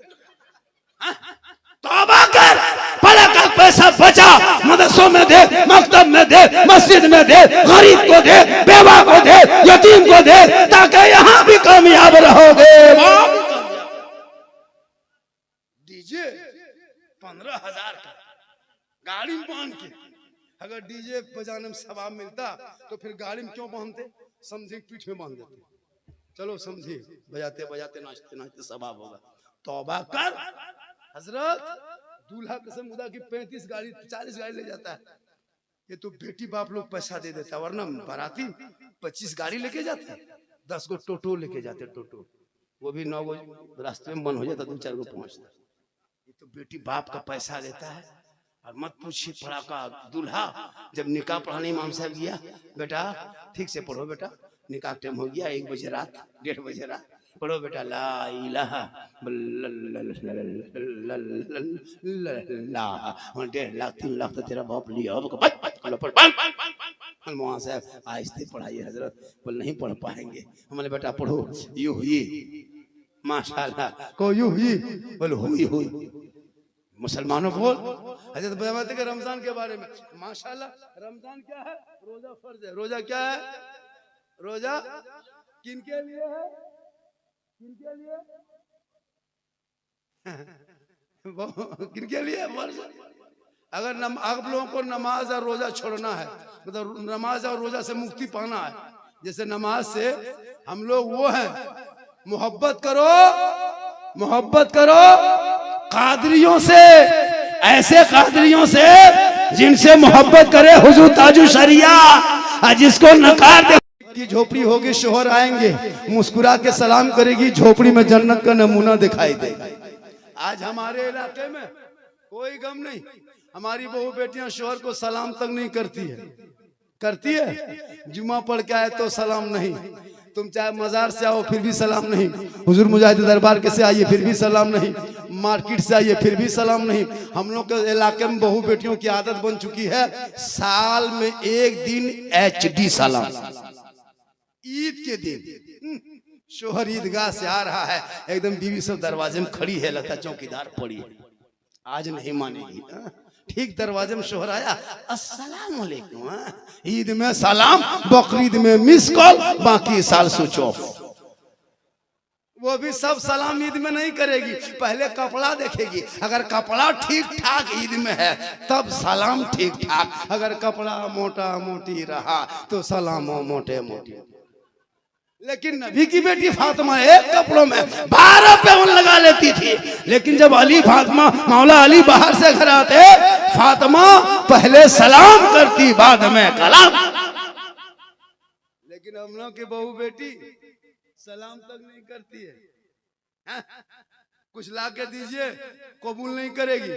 [SPEAKER 1] तौबा कर, पड़ाका पैसा बचा, मदरसों में दे, मकतब में दे, मस्जिद में दे, गरीब को दे, बेवा को दे, यतीम को दे, ताकि यहाँ भी कामयाब रहोगे। डीजे 15,000 का गाड़ी में बांध के, अगर डीजे बजाने में सवाब मिलता तो फिर गाड़ी में क्यों बांधते? समझी पीठ में बांध देते, चलो समझी बजाते बजाते नाचते नाचते सवाब होगा। तौबा कर हजरत, दूल्हा कसम खुदा की 35 गाड़ी 40 गाड़ी ले जाता है, ये तो बेटी बाप लोग पैसा दे देता, वरना बाराती 25 गाड़ी लेके जाते, 10 गो टोटो लेके जाते, टोटो वो भी 9 गो रास्ते में बंद हो जाता, 2-4 गो पहुंचता। ये तो बेटी बाप का पैसा देता है। और मत पूछिए पड़ाका, दूल्हा जब निकाह पढ़ाने इमाम साहब गया, बेटा ठीक से पढ़ो बेटा, निकाह टाइम हो गया, 1 बजे रात, 1:30 बजे रात, पढ़ो बेटा ला इलाहा 1.5 लाख 3 लाख तो तेरा बाप लिया। वहाँ से आहिस्ते पढ़ाइए हजरत, बोल नहीं पढ़ पाएंगे। हमारे बेटा पढ़ो, यू हुई माशाल्लाह को, यू हुई बोल हुई। मुसलमानों बोल हजरत बताते हैं रमजान के बारे में, माशाल्लाह रमजान क्या है? रोजा फर्ज है। रोजा क्या है? रोजा किनके लिए है? किनके लिए? किनके लिए फर्ज? अगर आप लोगों को नमाज और रोजा छोड़ना है, मतलब नमाज और रोजा से मुक्ति पाना है, जैसे नमाज से हम लोग वो है, मोहब्बत करो, मोहब्बत करो कादरियों से, ऐसे कादरियों से जिनसे मोहब्बत करे हुजूर ताजु शरिया, जिसको नकार दे की झोपड़ी होगी, शोहर आएंगे मुस्कुरा के सलाम करेगी, झोपड़ी में जन्नत का नमूना दिखाई देगा। आज हमारे इलाके में कोई गम नहीं, हमारी बहू बेटियां शोहर को सलाम तक नहीं करती है, करती है? जुमा पढ़ के आए तो सलाम नहीं, तुम चाहे मजार से आओ फिर भी सलाम नहीं, हुजूर मुजाहिद दरबार के से आइए फिर भी सलाम नहीं, मार्केट से आइए फिर भी सलाम नहीं। हम लोग के इलाके में बहू बेटियों की आदत बन चुकी है, साल में 1 दिन HD सलाम, ईद के दिन शोहर ईदगाह से आ रहा है, एकदम बीवी सब दरवाजे में खड़ी है, लगता चौकीदार पड़ी है, आज नहीं मानेगी, ठीक दरवाजे में शोहर आया, अस्सलाम वालेकुम। ईद में सलाम, बकरीद में मिस कॉल, बाकी साल स्विच ऑफ। वो भी सब सलाम ईद में नहीं करेगी, पहले कपड़ा देखेगी। अगर कपड़ा ठीक ठाक ईद में है तब सलाम ठीक ठाक, अगर कपड़ा मोटा मोटी रहा तो सलाम मोटे मोटी। लेकिन नबी की बेटी फातिमा एक कपड़ों में 12 पैबंद लगा लेती थी। लेकिन जब अली फातिमा मौला अली बाहर से घर आते, फातिमा पहले सलाम करती बाद में कलाम। लेकिन हम लोग की बहू बेटी सलाम तक नहीं करती है। कुछ ला के दीजिए कबूल नहीं करेगी।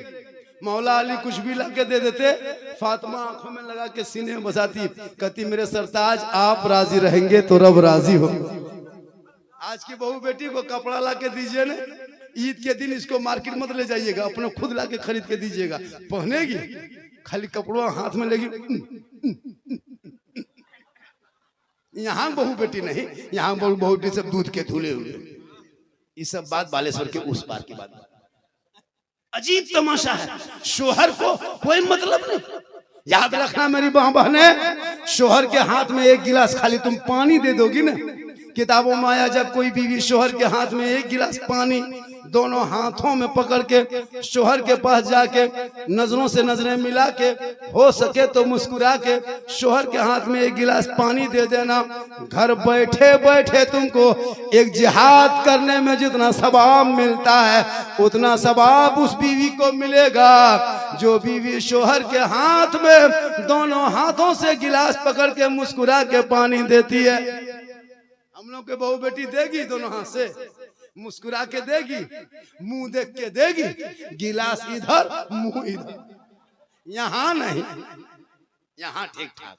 [SPEAKER 1] मौला अली कुछ भी ला के दे देते, फातिमा आंखों में लगा के सीने में बसाती, कहती मेरे सरताज आप राजी रहेंगे तो रब राजी हो। आज की बहू बेटी को कपड़ा ला के दीजिए ना, ईद के दिन इसको मार्केट मत ले जाइएगा, अपने खुद ला के खरीद के दीजिएगा, पहनेगी। खाली कपड़ों हाथ में लेगी। यहाँ बहू बेटी नहीं, यहाँ बहू बेटी सब दूध के धुले हुए। ये सब बात बालेश्वर के उस पार की बात। अजीब तमाशा है, शोहर को कोई मतलब नहीं। याद रखना मेरी बहने, शोहर के हाथ में एक गिलास खाली तुम पानी दे दोगी ना, किताबों में आया जब कोई बीवी शोहर के हाथ में एक गिलास पानी दोनों हाथों में पकड़ के शोहर के पास जाके नजरों से नजरें मिला के, हो सके तो मुस्कुरा के शोहर के हाथ में एक गिलास पानी दे देना। घर बैठे बैठे तुमको एक जिहाद करने में जितना सवाब मिलता है उतना सवाब उस बीवी को मिलेगा जो बीवी शोहर के हाथ में दोनों हाथों से गिलास पकड़ के मुस्कुरा के पानी देती है। हम लोग के बहू बेटी देगी दोनों हाथ से, मुस्कुरा के देगी, मुंह देख के देगी, गिलास इधर मुंह इधर, यहाँ नहीं, यहाँ ठीक ठाक।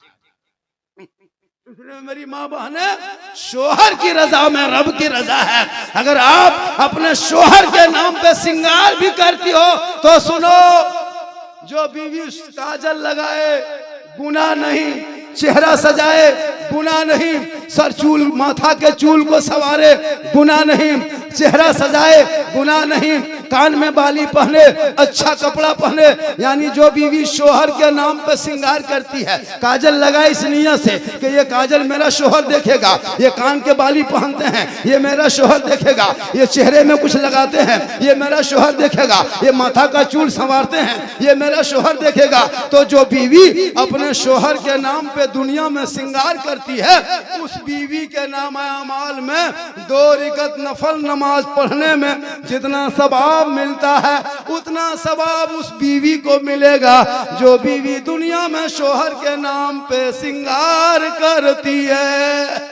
[SPEAKER 1] इसलिए मेरी माँ बहने, शोहर की रजा में रब की रजा है। अगर आप अपने शोहर के नाम पे श्रृंगार भी करती हो तो सुनो, जो बीवी काजल लगाए गुनाह नहीं, चेहरा सजाए गुनाह नहीं, सर चूल माथा के चूल को सवारे गुनाह नहीं, चेहरा सजाए गुनाह नहीं, कान में बाली पहने, अच्छा कपड़ा पहने, यानी जो बीवी शोहर के नाम पर श्रृंगार करती है, काजल लगाए इस नियत से कि ये काजल मेरा शोहर देखेगा, ये कान के बाली पहनते हैं ये मेरा शोहर देखेगा, ये चेहरे में कुछ लगाते हैं ये मेरा शोहर देखेगा, ये माथा का चूल संवारते हैं ये मेरा शोहर देखेगा। तो जो बीवी अपने शोहर के नाम पे दुनिया में श्रृंगार करती है, उस बीवी के नाम अमाल में 2 रकात नफल नमाज पढ़ने में जितना सवाब मिलता है उतना सवाब उस बीवी को मिलेगा जो बीवी दुनिया में शोहर के नाम पे श्रृंगार करती है।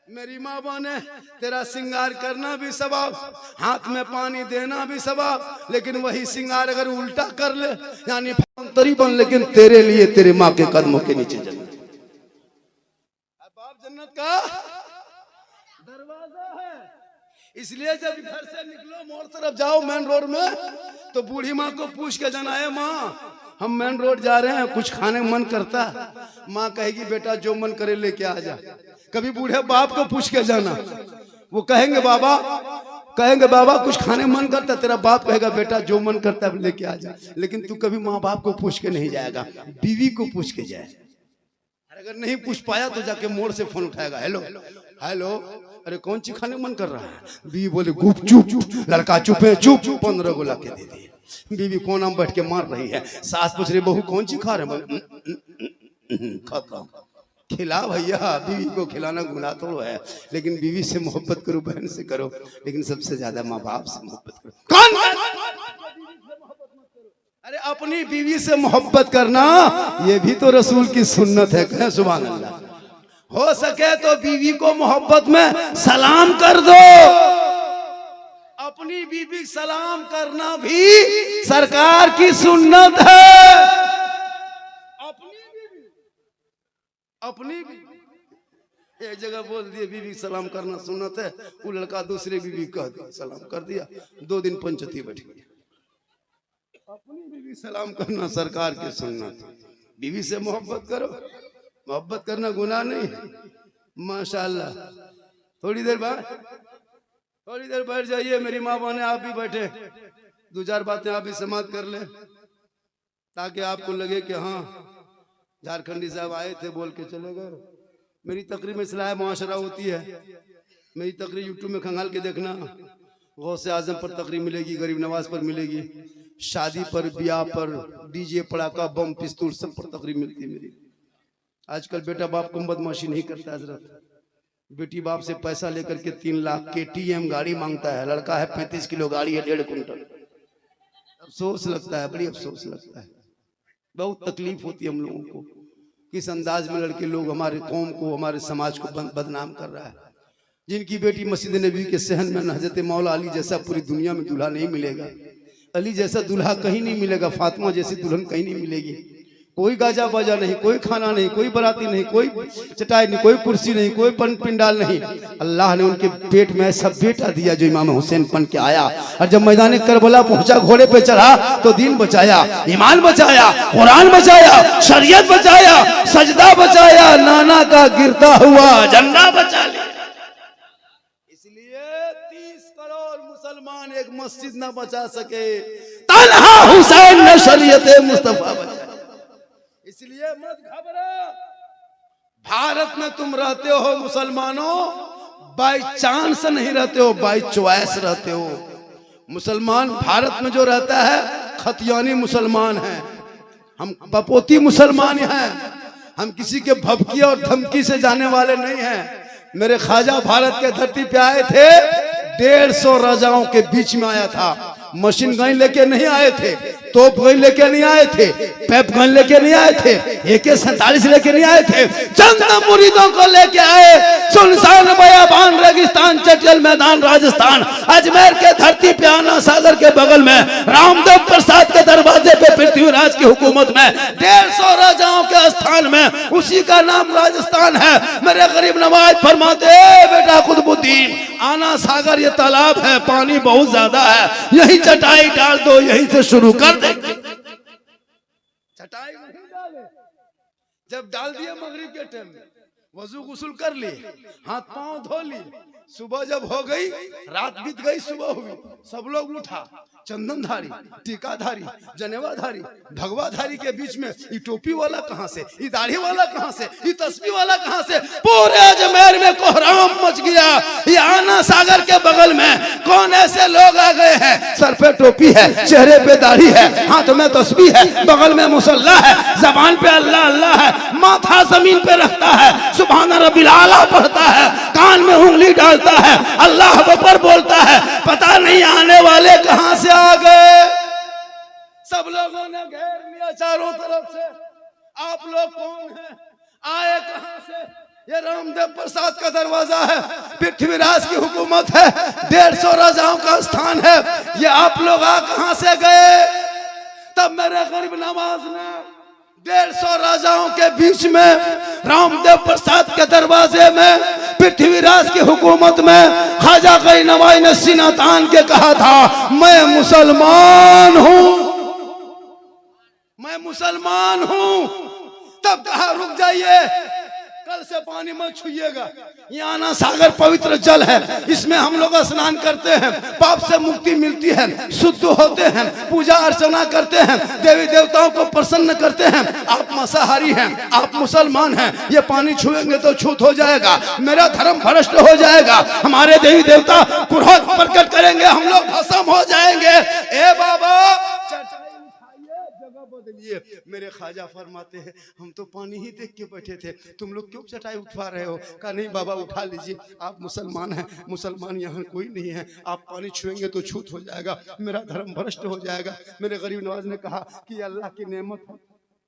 [SPEAKER 1] मेरी माँ बहने, तेरा श्रृंगार करना भी सवाब, हाथ में पानी देना भी सवाब, लेकिन वही श्रृंगार अगर उल्टा कर ले यानी तरीबन, लेकिन तेरे लिए तेरे माँ के कदमों के नीचे जन्नत। बाप जन्नत का दरवाजा है। इसलिए जब घर से निकलो मोड़ तरफ जाओ मेन रोड में तो बूढ़ी माँ को पूछ के जाना है, माँ हम मेन रोड जा रहे हैं कुछ खाने मन करता, माँ कहेगी बेटा जो मन करे लेके आ जा। कभी बूढ़े बाप को पूछ के जाना, वो कहेंगे बाबा कुछ खाने मन करता, तेरा बाप कहेगा बेटा जो मन करता है लेके आ जा। लेकिन तू कभी माँ बाप को पूछ के नहीं जाएगा, बीवी को पूछ के जाए। अगर नहीं पूछ पाया तो जाके मोड़ से फोन उठाएगा, हेलो हेलो अरे कौन सी खाने मन कर रहा है? बीवी बोले गुप चुप, लड़का चुप है, चुप 15 गोला के दे दिए। बीवी कोना में बैठ के मार रही है, सास पूछ रही बहू कौन सी खा रहे? खत्म, खिला भैया। बीवी को खिलाना गुनाह तो है, लेकिन बीवी से मोहब्बत करो, बहन से करो, लेकिन सबसे ज्यादा माँ बाप से मोहब्बत करो। अरे अपनी बीवी से मोहब्बत करना ये भी तो रसूल की सुन्नत है, कहें सुभान अल्लाह। हो सके तो बीवी को मोहब्बत में सलाम कर दो। अपनी बीवी सलाम करना भी सरकार की सुन्नत है। अपनी बीवी एक जगह बोल दिए बीवी सलाम करना सुन्नत है, वो लड़का दूसरे बीवी कह दिया सलाम कर दिया, 2 दिन पंचती बैठ गई। अपनी बीवी सलाम करना सरकार की सुन्नत है। बीवी से मोहब्बत करो, मोहब्बत करना गुनाह नहीं है। माशाअल्लाह। थोड़ी देर बैठ जाइए मेरी माँ बहने, आप भी बैठे, 2-4 बातें आप भी समाप्त कर ले। ताकि आपको लगे कि हाँ झारखंडी साहब आए थे बोल के चले गए। मेरी तकरीर में इस्लाह मुआशरा होती है। मेरी तकरीर यूट्यूब में खंगाल के देखना, गौसे आजम पर तकरीर मिलेगी, गरीब नवाज पर मिलेगी, शादी पर, ब्याह पर, डीजे, पड़ाका, बम, पिस्तौल सब पर तकरीर मिलती है मेरी। आजकल बेटा बाप को बदमाशी नहीं करता हजरत। बेटी बाप से पैसा लेकर के 3 लाख KTM गाड़ी मांगता है, लड़का है 35 किलो गाड़ी है 1.5 कुंटल। अफसोस लगता है, बड़ी अफसोस लगता है, बहुत तकलीफ होती है हम लोगों को। किस अंदाज में लड़के लोग हमारे कौम को, हमारे समाज को बदनाम कर रहा है। जिनकी बेटी मस्जिद नबी के सहन में, हजरत मौला अली जैसा पूरी दुनिया में दूल्हा नहीं मिलेगा, अली जैसा दूल्हा कहीं नहीं मिलेगा, फातिमा जैसी दुल्हन कहीं नहीं मिलेगी। कोई गाजा बाजा नहीं, कोई खाना नहीं, कोई बराती नहीं, कोई चटाई नहीं, कोई कुर्सी नहीं, कोई पिंडाल नहीं। अल्लाह ने उनके पेट में ऐसा बेटा दिया जो इमाम हुसैन बन के आया, और जब मैदान करबला पहुंचा, घोड़े पे चढ़ा तो दीन बचाया, ईमान बचाया, कुरान बचाया, शरीयत बचाया, सजदा बचाया, नाना का गिरता हुआ झंडा बचा लिया। इसलिए 30 करोड़ मुसलमान एक मस्जिद ना बचा सके, तन्हा हुसैन ने शरीयत मुस्तफा बचाई। इसलिए मत घबरा। भारत में तुम रहते हो मुसलमानों, बाई चांस नहीं रहते हो, बाई चॉइस रहते हो। मुसलमान भारत में जो रहता है खतियानी मुसलमान है, हम बपोती मुसलमान हैं, हम किसी के भभकी और धमकी से जाने वाले नहीं हैं। मेरे ख्वाजा भारत के धरती पे आए थे, 150 राजाओं के बीच में आया था। मशीन गन लेके नहीं आए थे, तोप गन लेके नहीं आए थे, पैप गन लेके नहीं आए थे, AK-47 लेके नहीं आए थे, चंद मुरीदों को लेके आए। सुनसान बयाबान रेगिस्तान, चटियल मैदान राजस्थान, अजमेर के धरती पे, आना सागर के बगल में, रामदेव प्रसाद के दरवाजे पे, पृथ्वीराज की हुकूमत में, 150 राजाओं के स्थान में, उसी का नाम राजस्थान है। मेरे गरीब नवाज फरमाते, बेटा कुतुबुद्दीन, आना सागर ये तालाब है, पानी बहुत ज्यादा है, यही चटाई डाल दो, यहीं से शुरू कर दे। चटाई नहीं डाले, जब डाल दिया मगरिब के टाइम में, वजू गुस्ल कर लिए, हाथ पांव धो लिए, सुबह जब हो गई, रात बीत गई, सुबह हुई, सब लोग उठा, चंदनधारी, टीकाधारी, जनेवाधारी, भगवाधारी के बीच में ये टोपी वाला कहां से, ये दाढ़ी वाला कहां से, ये तस्बीह वाला कहां से, पूरे अजमेर में कोहराम मच गया। ये आना सागर के बगल में कौन ऐसे लोग आ गए हैं, सर पे टोपी है, चेहरे पे दाढ़ी है, हाथ में तस्बीह है, बगल में मुसल्ला है, जबान पे अल्लाह अल्लाह है, माथा जमीन पे रखता है, सुभान रब्बिल आला पढ़ता है, कान में उंगली डालता है, अल्लाह अकबर बोलता है, पता नहीं आने वाले कहां से आ गए। सब लोगों ने घेर लिया चारों तरफ से, आप लोग कौन हैं, आए कहां से? ये रामदेव प्रसाद का दरवाजा है, पृथ्वीराज की हुकूमत है, 150 राजाओं का स्थान है, ये आप लोग आ कहां से गए? तब मेरे गरीब नवाज ने 150 राजाओं के बीच में, रामदेव प्रसाद के दरवाजे में, पृथ्वीराज की हुकूमत में, ख्वाजा गरीब नवाज ने सीना तान के कहा था, मैं मुसलमान हूं, मैं मुसलमान हूं। तब कहा रुक जाइए, कल से पानी मत छुइएगा, यहाँ ना सागर पवित्र जल है, इसमें हम लोग स्नान करते हैं, पाप से मुक्ति मिलती है, शुद्ध होते हैं, पूजा अर्चना करते हैं, देवी देवताओं को प्रसन्न करते हैं। आप मांसाहारी हैं, आप मुसलमान हैं, ये पानी छुएंगे तो छूत हो जाएगा, मेरा धर्म भ्रष्ट हो जाएगा, हमारे देवी देवता क्रोध प्रकट करेंगे, हम लोग भस्म हो जाएंगे। ए बाबा बदलिए। मेरे ख्वाजा फरमाते हैं, हम तो पानी ही देख के बैठे थे, तुम लोग क्यों चटाई उठवा रहे हो? कहा नहीं बाबा उठा लीजिए, आप मुसलमान हैं, मुसलमान यहाँ कोई नहीं है, आप पानी छुएंगे तो छूत हो जाएगा, मेरा धर्म भ्रष्ट हो जाएगा। मेरे गरीब नवाज ने कहा कि अल्लाह की नेमत है।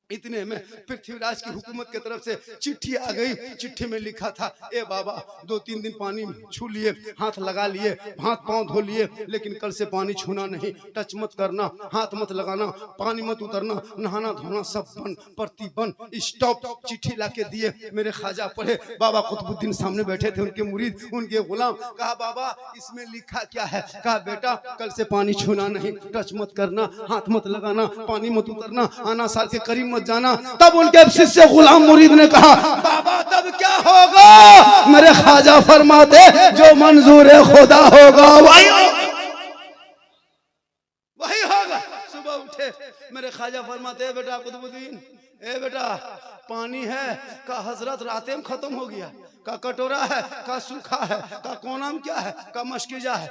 [SPEAKER 1] इतने में पृथ्वीराज की हुकूमत की तरफ से चिट्ठी आ गई। चिट्ठी में लिखा था, ए बाबा 2-3 दिन पानी छू लिए, हाथ लगा लिए, हाथ पांव धो लिए, लेकिन कल से पानी छूना नहीं, टच मत करना, हाथ मत लगाना, पानी मत उतरना, नहाना धोना सब बंद, प्रतिबंध, स्टॉप। चिट्ठी लाके दिए। मेरे ख्वाजा पढ़े, बाबा कुतुबुद्दीन सामने बैठे थे, उनके मुरीद, उनके गुलाम। कहा बाबा इसमें लिखा क्या है? कहा बेटा कल से पानी छूना नहीं, टच मत करना, हाथ मत लगाना, पानी मत उतरना, आना साल के करीब जाना। तब उनके शिष्य गुलाम मुरीद ने कहा बाबा तब क्या होगा? मेरे ख्वाजा फरमाते जो मंजूर खुदा होगा वही होगा। सुबह उठे, मेरे ख्वाजा फरमाते हैं बेटा कुतुबुद्दीन, ए बेटा पानी है का हजरत रातें में खत्म हो गया, का कटोरा है का सूखा है, का कोनाम क्या है, का मशकीजा है।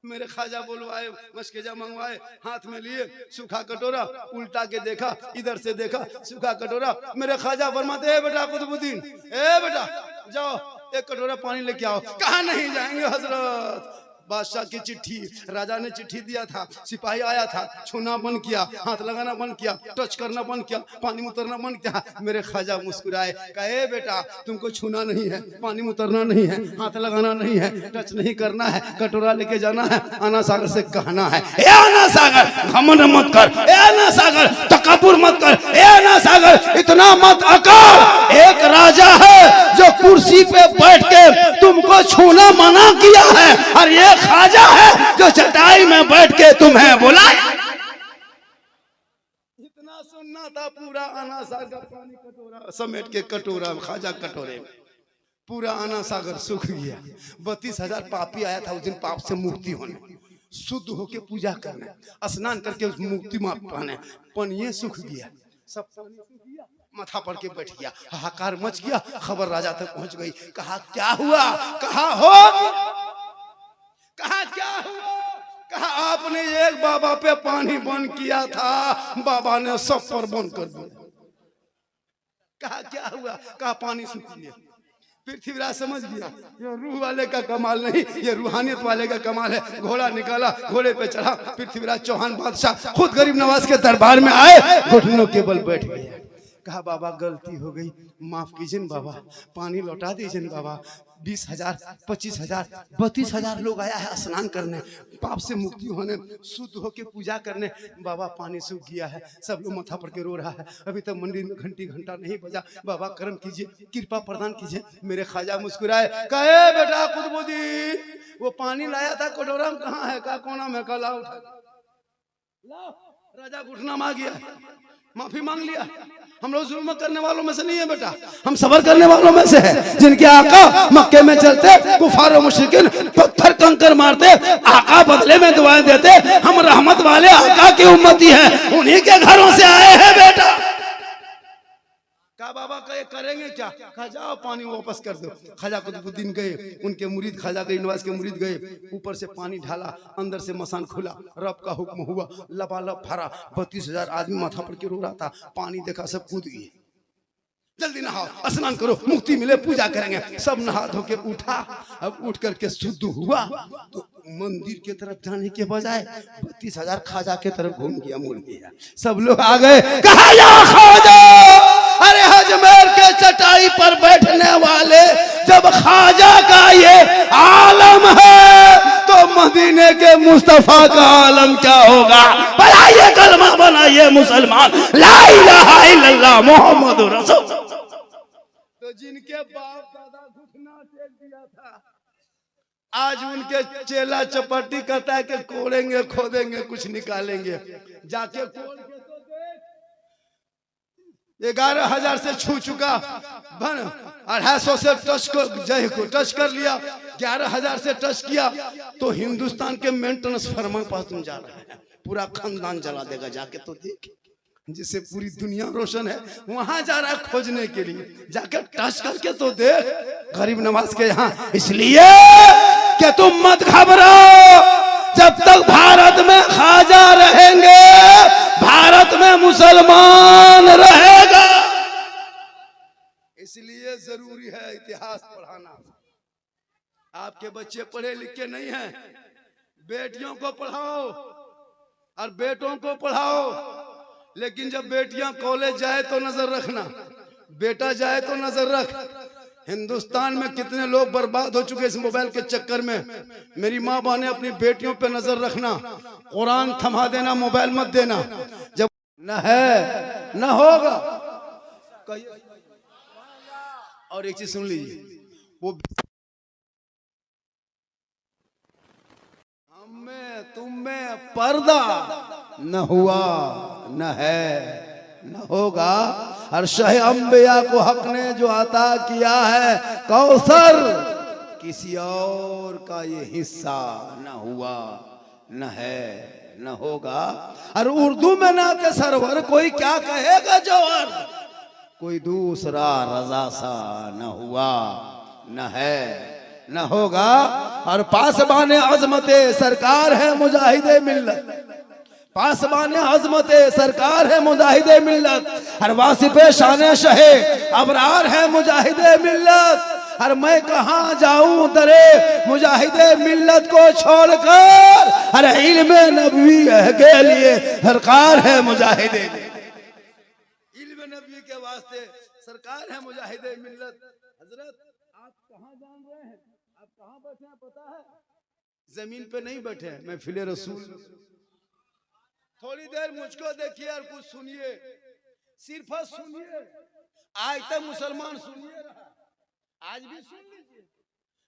[SPEAKER 1] मेरे ख्वाजा बुलवाए, मशकीजा मंगवाए, हाथ में लिए सूखा कटोरा, उल्टा के देखा, इधर से देखा सूखा कटोरा। मेरे ख्वाजा फरमाते हैं बेटा कुतुबुद्दीन, ए बेटा जाओ एक कटोरा पानी लेके आओ। कहा नहीं जाएंगे हजरत, बादशाह की चिट्ठी, राजा ने चिट्ठी दिया था, सिपाही आया था, छूना बंद किया, हाथ लगाना बंद किया, टच करना बंद किया, पानी में उतरना बंद किया। मेरे ख्वाजा मुस्कुराए, कहे बेटा तुमको छूना नहीं है, पानी में उतरना नहीं है, हाथ लगाना नहीं है, टच नहीं करना है, कटोरा लेके जाना है, आना सागर से कहना है, ए आना सागर घमंड मत कर, ए आना सागर तकब्बुर मत कर, ए आना सागर इतना मत अकड़। एक राजा है जो कुर्सी पे बैठ के तुमको छूना मना किया है, और ये ख्वाजा है जो चटाई में बैठ के तुम्हें बुलाया। इतना सुनना था, पूरा आना सागर पानी कटोरा समेट के कटोरा ख्वाजा कटोरे में पूरा आना सागर सूख गया। 32,000 पापी आया था उस दिन पाप से मुक्ति होने, शुद्ध होके पूजा करने, स्नान करके उस मुक्ति में पाने। पानी सूख गया, सब पानी सूख गया, माथा पड़ के बैठ गया, हाहाकार मच गया। खबर राजा तक पहुंच गई, कहा क्या हुआ, कहा हो, कहा क्या हुआ, कहा आपने एक बाबा पे पानी बंद किया था, बाबा ने सब पर बंद कर दिया। कहा क्या हुआ, कहा पानी सूख गया। पृथ्वीराज समझ गया ये रूह वाले का कमाल नहीं, ये रूहानियत वाले का कमाल है। घोड़ा निकाला, घोड़े पे चढ़ा, पृथ्वीराज चौहान बादशाह खुद गरीब नवाज के दरबार में आए, घुटनों के बल बैठ गए। कहा बाबा गलती हो गई, माफ कीजिए बाबा, पानी लौटा दीजिए बाबा। 20,000, 25,000, 32,000 लोग आया है स्नान करने, पाप से मुक्ति होने, शुद्ध होके पूजा करने। बाबा पानी सूख गया है, सब लोग माथा पड़ के रो रहा है, अभी तक मंदिर में घंटा नहीं बजा। बाबा करम कीजिए, कृपा प्रदान कीजिए। मेरे ख्वाजा मुस्कुराए, कहे बेटा कुतुबुद्दीन वो पानी लाया था कटोरा में कहाँ है, का कोना में, का लाओ लाओ। राजा घुटना मार गया, माफी मांग लिया। हम लोग जुल्म करने वालों में से नहीं है बेटा, हम सबर करने वालों में से है, जिनके आका मक्के में चलते कुफार और मुशरिकीन पत्थर कंकर मारते, आका बदले में दुआएं देते। हम रहमत वाले आका की उम्मती हैं, उन्हीं के घरों से आए हैं बेटा। कहा बाबा कहे करेंगे क्या, कहा जाओ पानी वापस कर दो। ख्वाजा कुतुबुद्दीन गए, उनके मुरीद ख्वाजा गरीब नवाज के मुरीद गए, ऊपर से पानी ढाला, अंदर से मसान खुला, रब का हुक्म हुआ, लबालब भरा। 32,000 आदमी माथा पड़ के रो रहा था, पानी देखा सब कूद गए। जल्दी नहाओ, स्नान करो, मुक्ति मिले, पूजा करेंगे। सब नहा धो के उठा, अब उठ करके शुद्ध हुआ तो मंदिर के तरफ जाने के बजाय 32,000 ख्वाजा के तरफ घूम गया, मुड़ गया। सब लोग आ गए, कहा या ख्वाजा, अरे अजमेर के चटाई पर बैठने वाले जब ख्वाजा का ये आलम है तो मदीने के मुस्तफा का आलम क्या होगा। बनाइए कलमा, बनाइए मुसलमान, ला इलाहा इल्लल्लाह मोहम्मद रसूल। तो जिनके बाप दादा घुटना टेक दिया था, आज उनके चेला चपाटी कहता है कि कोड़ेंगे खोदेंगे कुछ निकालेंगे। जाके खोल के तो देख, 11,000 से छू चुका, 250 से टच टच कर लिया, 11,000 से टच किया तो हिंदुस्तान के मेन ट्रांसफार्मर पास तुम जा रहे हैं, पूरा खानदान जला देगा। जाके तो देख, जिससे पूरी दुनिया रोशन है, वहां जा रहा है खोजने के लिए, जाकर टच करके तो देख गरीब नवाज के यहाँ। इसलिए कि तुम मत घबराओ, जब तक भारत में ख्वाजा रहेंगे भारत में मुसलमान रहेगा। इसलिए जरूरी है इतिहास पढ़ाना। आपके बच्चे पढ़े लिखे नहीं हैं, बेटियों को पढ़ाओ और बेटों को पढ़ाओ। लेकिन जब बेटियां कॉलेज जाए तो नजर रखना, बेटा जाए तो नजर रख। हिंदुस्तान में कितने लोग बर्बाद हो चुके इस मोबाइल के चक्कर में। मेरी माँ बहने अपनी बेटियों पे नजर रखना, कुरान थमा देना, मोबाइल मत देना। जब न है न होगा। और एक चीज सुन लीजिए, वो हमें तुम में पर्दा न हुआ न है न होगा। और शह अंबिया को हक ने जो अता किया है कौसर, किसी और का ये हिस्सा न हुआ न है न होगा। और उर्दू में नाते सरवर कोई क्या कहेगा जौहर, कोई दूसरा रजा सा न हुआ न है न होगा। और पासबान अजमते सरकार है मुजाहिदे मिल्लत, पासबान अजमते सरकार है मुजाहिदे मिल्लत। और वासिफे शान शहे अबरार है मुजाहिदे मिल्लत। और मैं कहाँ जाऊं दरे मुजाहिदे मिल्लत को छोड़कर, अरे इल्मे नबवी के लिए सरकार है मुजाहिदे, इल्मे नबवी के वास्ते सरकार है मुजाहिदे मिल्लत। हजरत आप कहाँ जान रहे हैं, आप कहाँ बैठे हैं पता है? जमीन पे नहीं बैठे, मैं फिले रसूल। थोड़ी देर मुझको देखिए और कुछ सुनिए, सिर्फ सुनिए। आज तक मुसलमान सुनिए रहा, आज भी सुन लीजिए,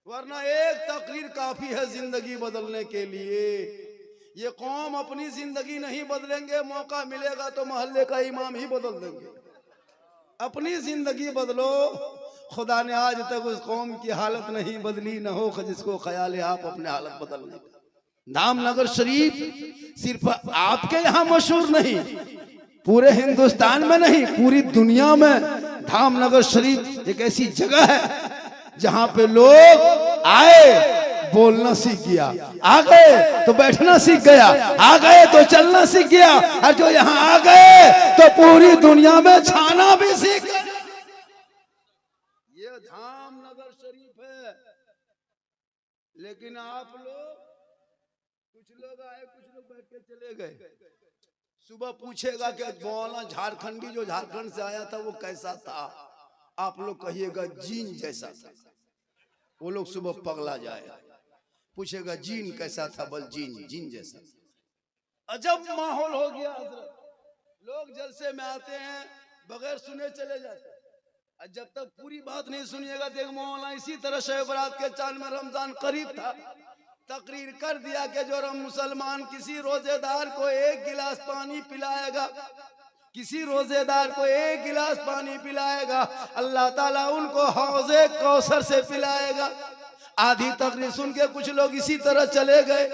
[SPEAKER 1] वरना एक तकरीर काफी है जिंदगी बदलने के लिए। ये कौम अपनी जिंदगी नहीं बदलेंगे, मौका मिलेगा तो मोहल्ले का इमाम ही बदल देंगे। अपनी जिंदगी बदलो। खुदा ने आज तक उस कौम की हालत नहीं बदली, न हो जिसको ख्याल है आप अपने हालत बदलने का। धामनगर शरीफ सिर्फ आपके यहाँ मशहूर नहीं, पूरे हिंदुस्तान में नहीं, पूरी दुनिया में धामनगर शरीफ एक ऐसी जगह है जहां पे लोग आए बोलना सीख गया, आ गए तो बैठना सीख गया, आ गए तो चलना सीख गया, और जो यहाँ आ गए तो पूरी दुनिया में छाना भी सीख गया। ये धामनगर शरीफ है। लेकिन आप लोग, कुछ लोग आए, कुछ लोग बैठ के चले गए। सुबह पूछेगा कि मौलाना झारखंडी जो झारखंड से आया था वो कैसा था, आप लोग कहिएगा जीन जैसा था। वो लोग सुबह पगला जाए, पूछेगा जीन कैसा था, बल जीन जैसा। अजब माहौल हो गया हजरत। लोग जलसे में आते हैं, बगैर सुने चले जाते हैं। जब तक पूरी बात नहीं सुनिएगा तो मौलाना इसी तरह शब बरात के चांद में रमजान करीब था, तकरीर कर दिया कि जो मुसलमान किसी रोजेदार को एक गिलास पानी पिलाएगा, किसी रोजेदार को एक गिलास पानी पिलाएगा, अल्लाह ताला उनको हौजे कौसर से पिलाएगा। आधी तकरीर सुन के कुछ लोग इसी तरह चले गए।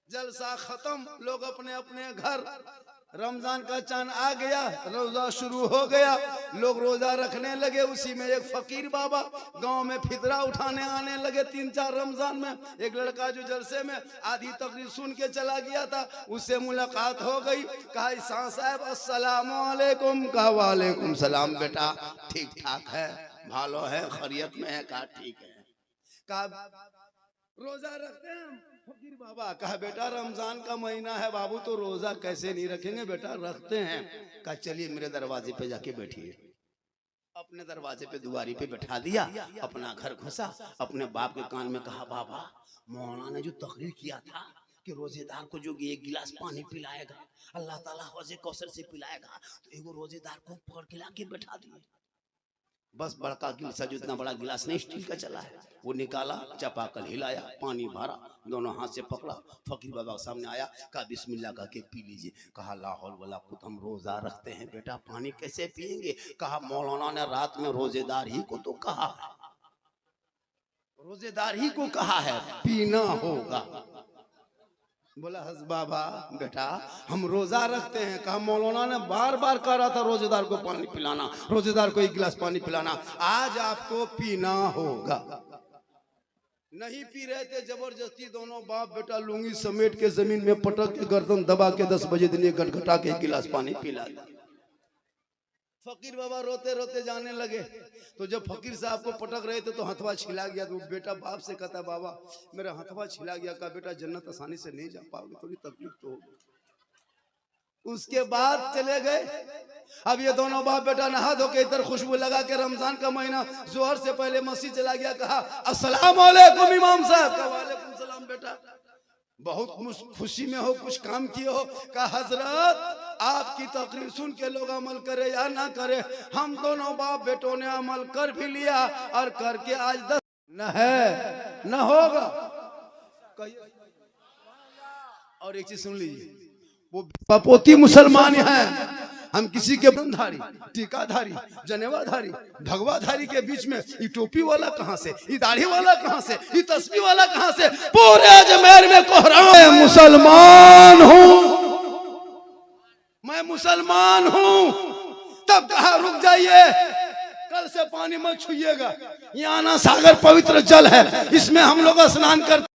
[SPEAKER 1] जलसा खत्म, लोग अपने अपने घर। रमजान का चांद आ गया, रोजा शुरू हो गया, लोग रोजा रखने लगे। उसी में एक फकीर बाबा गांव में फितरा उठाने आने लगे। 3-4 रमजान में एक लड़का जो जलसे में आधी तकरीर सुन के चला गया था, उससे मुलाकात हो गई। कहा ईसा साहब अस्सलाम वालेकुम। कहा वालेकुम सलाम बेटा, ठीक ठाक है, भालो है, खैरियत में है? कहा ठीक है। कहा रोजा रखते हैं फकीर बाबा? कहा बेटा रमजान का महीना है बाबू, तो रोजा कैसे नहीं रखेंगे बेटा, रखते हैं। कहा चलिए मेरे दरवाजे पे जाके बैठिए। अपने दरवाजे पे दुआरी पे बैठा दिया, अपना घर घुसा, अपने बाप के कान में कहा बाबा मौलाना ने जो तकरीर किया था कि रोजेदार को जो एक गिलास पानी पिलाएगा अल्लाह ताला हौजे कौसर से पिलाएगा, तो एगो रोजेदार को पकड़ के लाके बैठा दिए। बस बड़का गिलास, जो इतना बड़ा गिलास नहीं स्टील का चला है, वो निकाला, चपाकल हिलाया, पानी भरा, दोनों हाथ से पकड़ा, फकीर बाबा के सामने आया, कहा बिस्मिल्लाह कह के पी लीजिए। कहा ला हौल वला कुव्वत, हम रोजा रखते हैं बेटा, पानी कैसे पिएंगे? कहा मौलाना ने रात में रोजेदार ही को तो कहा है, रोजेदार ही को कहा है पीना होगा। बोला हज बाबा बेटा हम रोजा रखते हैं। कहा मौलाना ने बार बार कह रहा था रोजेदार को पानी पिलाना, रोजेदार को एक गिलास पानी पिलाना, आज आपको पीना होगा। नहीं पी रहे थे, जबरदस्ती दोनों बाप बेटा लुंगी समेट के जमीन में पटक के गर्दन दबा के 10 बजे दिन गटगटा के एक गिलास पानी पिला दिया। फकीर बाबा रोते रोते जाने लगे। तो जब फकीर साहब को पटक रहे थे तो हथवा छिला गया। तो बेटा बाप से कहता बाबा मेरा हथवा छिला गया। कहा बेटा जन्नत आसानी से नहीं जा पाओगे, थोड़ी तकलीफ तो होगी। उसके बाद चले गए। अब ये दोनों बाप बेटा नहा धो के इधर खुशबू लगा के रमजान का महीना जोहर से पहले मस्जिद चला गया। कहा अस्सलाम वालेकुम इमाम साहब। कहा वालेकुम सलाम बेटा, बहुत खुशी में हो, कुछ काम किए हो? कहा हजरत आपकी तकरीर सुन के लोग अमल करे या ना करे, हम दोनों बाप बेटों ने अमल कर भी लिया और करके आज 10 न है न होगा। और एक चीज सुन लीजिए, वो पपोती मुसलमान हैं, हम किसी के बंधारी, टीकाधारी, जनेवाधारी, भगवाधारी के बीच में ये टोपी वाला कहां से, ये दाढ़ी वाला कहां से, ये तस्बीह वाला कहां से? पूरे अजमेर में कोहराम। मैं मुसलमान हूं, मैं मुसलमान हूं। तब कहा रुक जाइए, कल से पानी मत छुइएगा, ये आना सागर पवित्र जल है, इसमें हम लोग स्नान करते।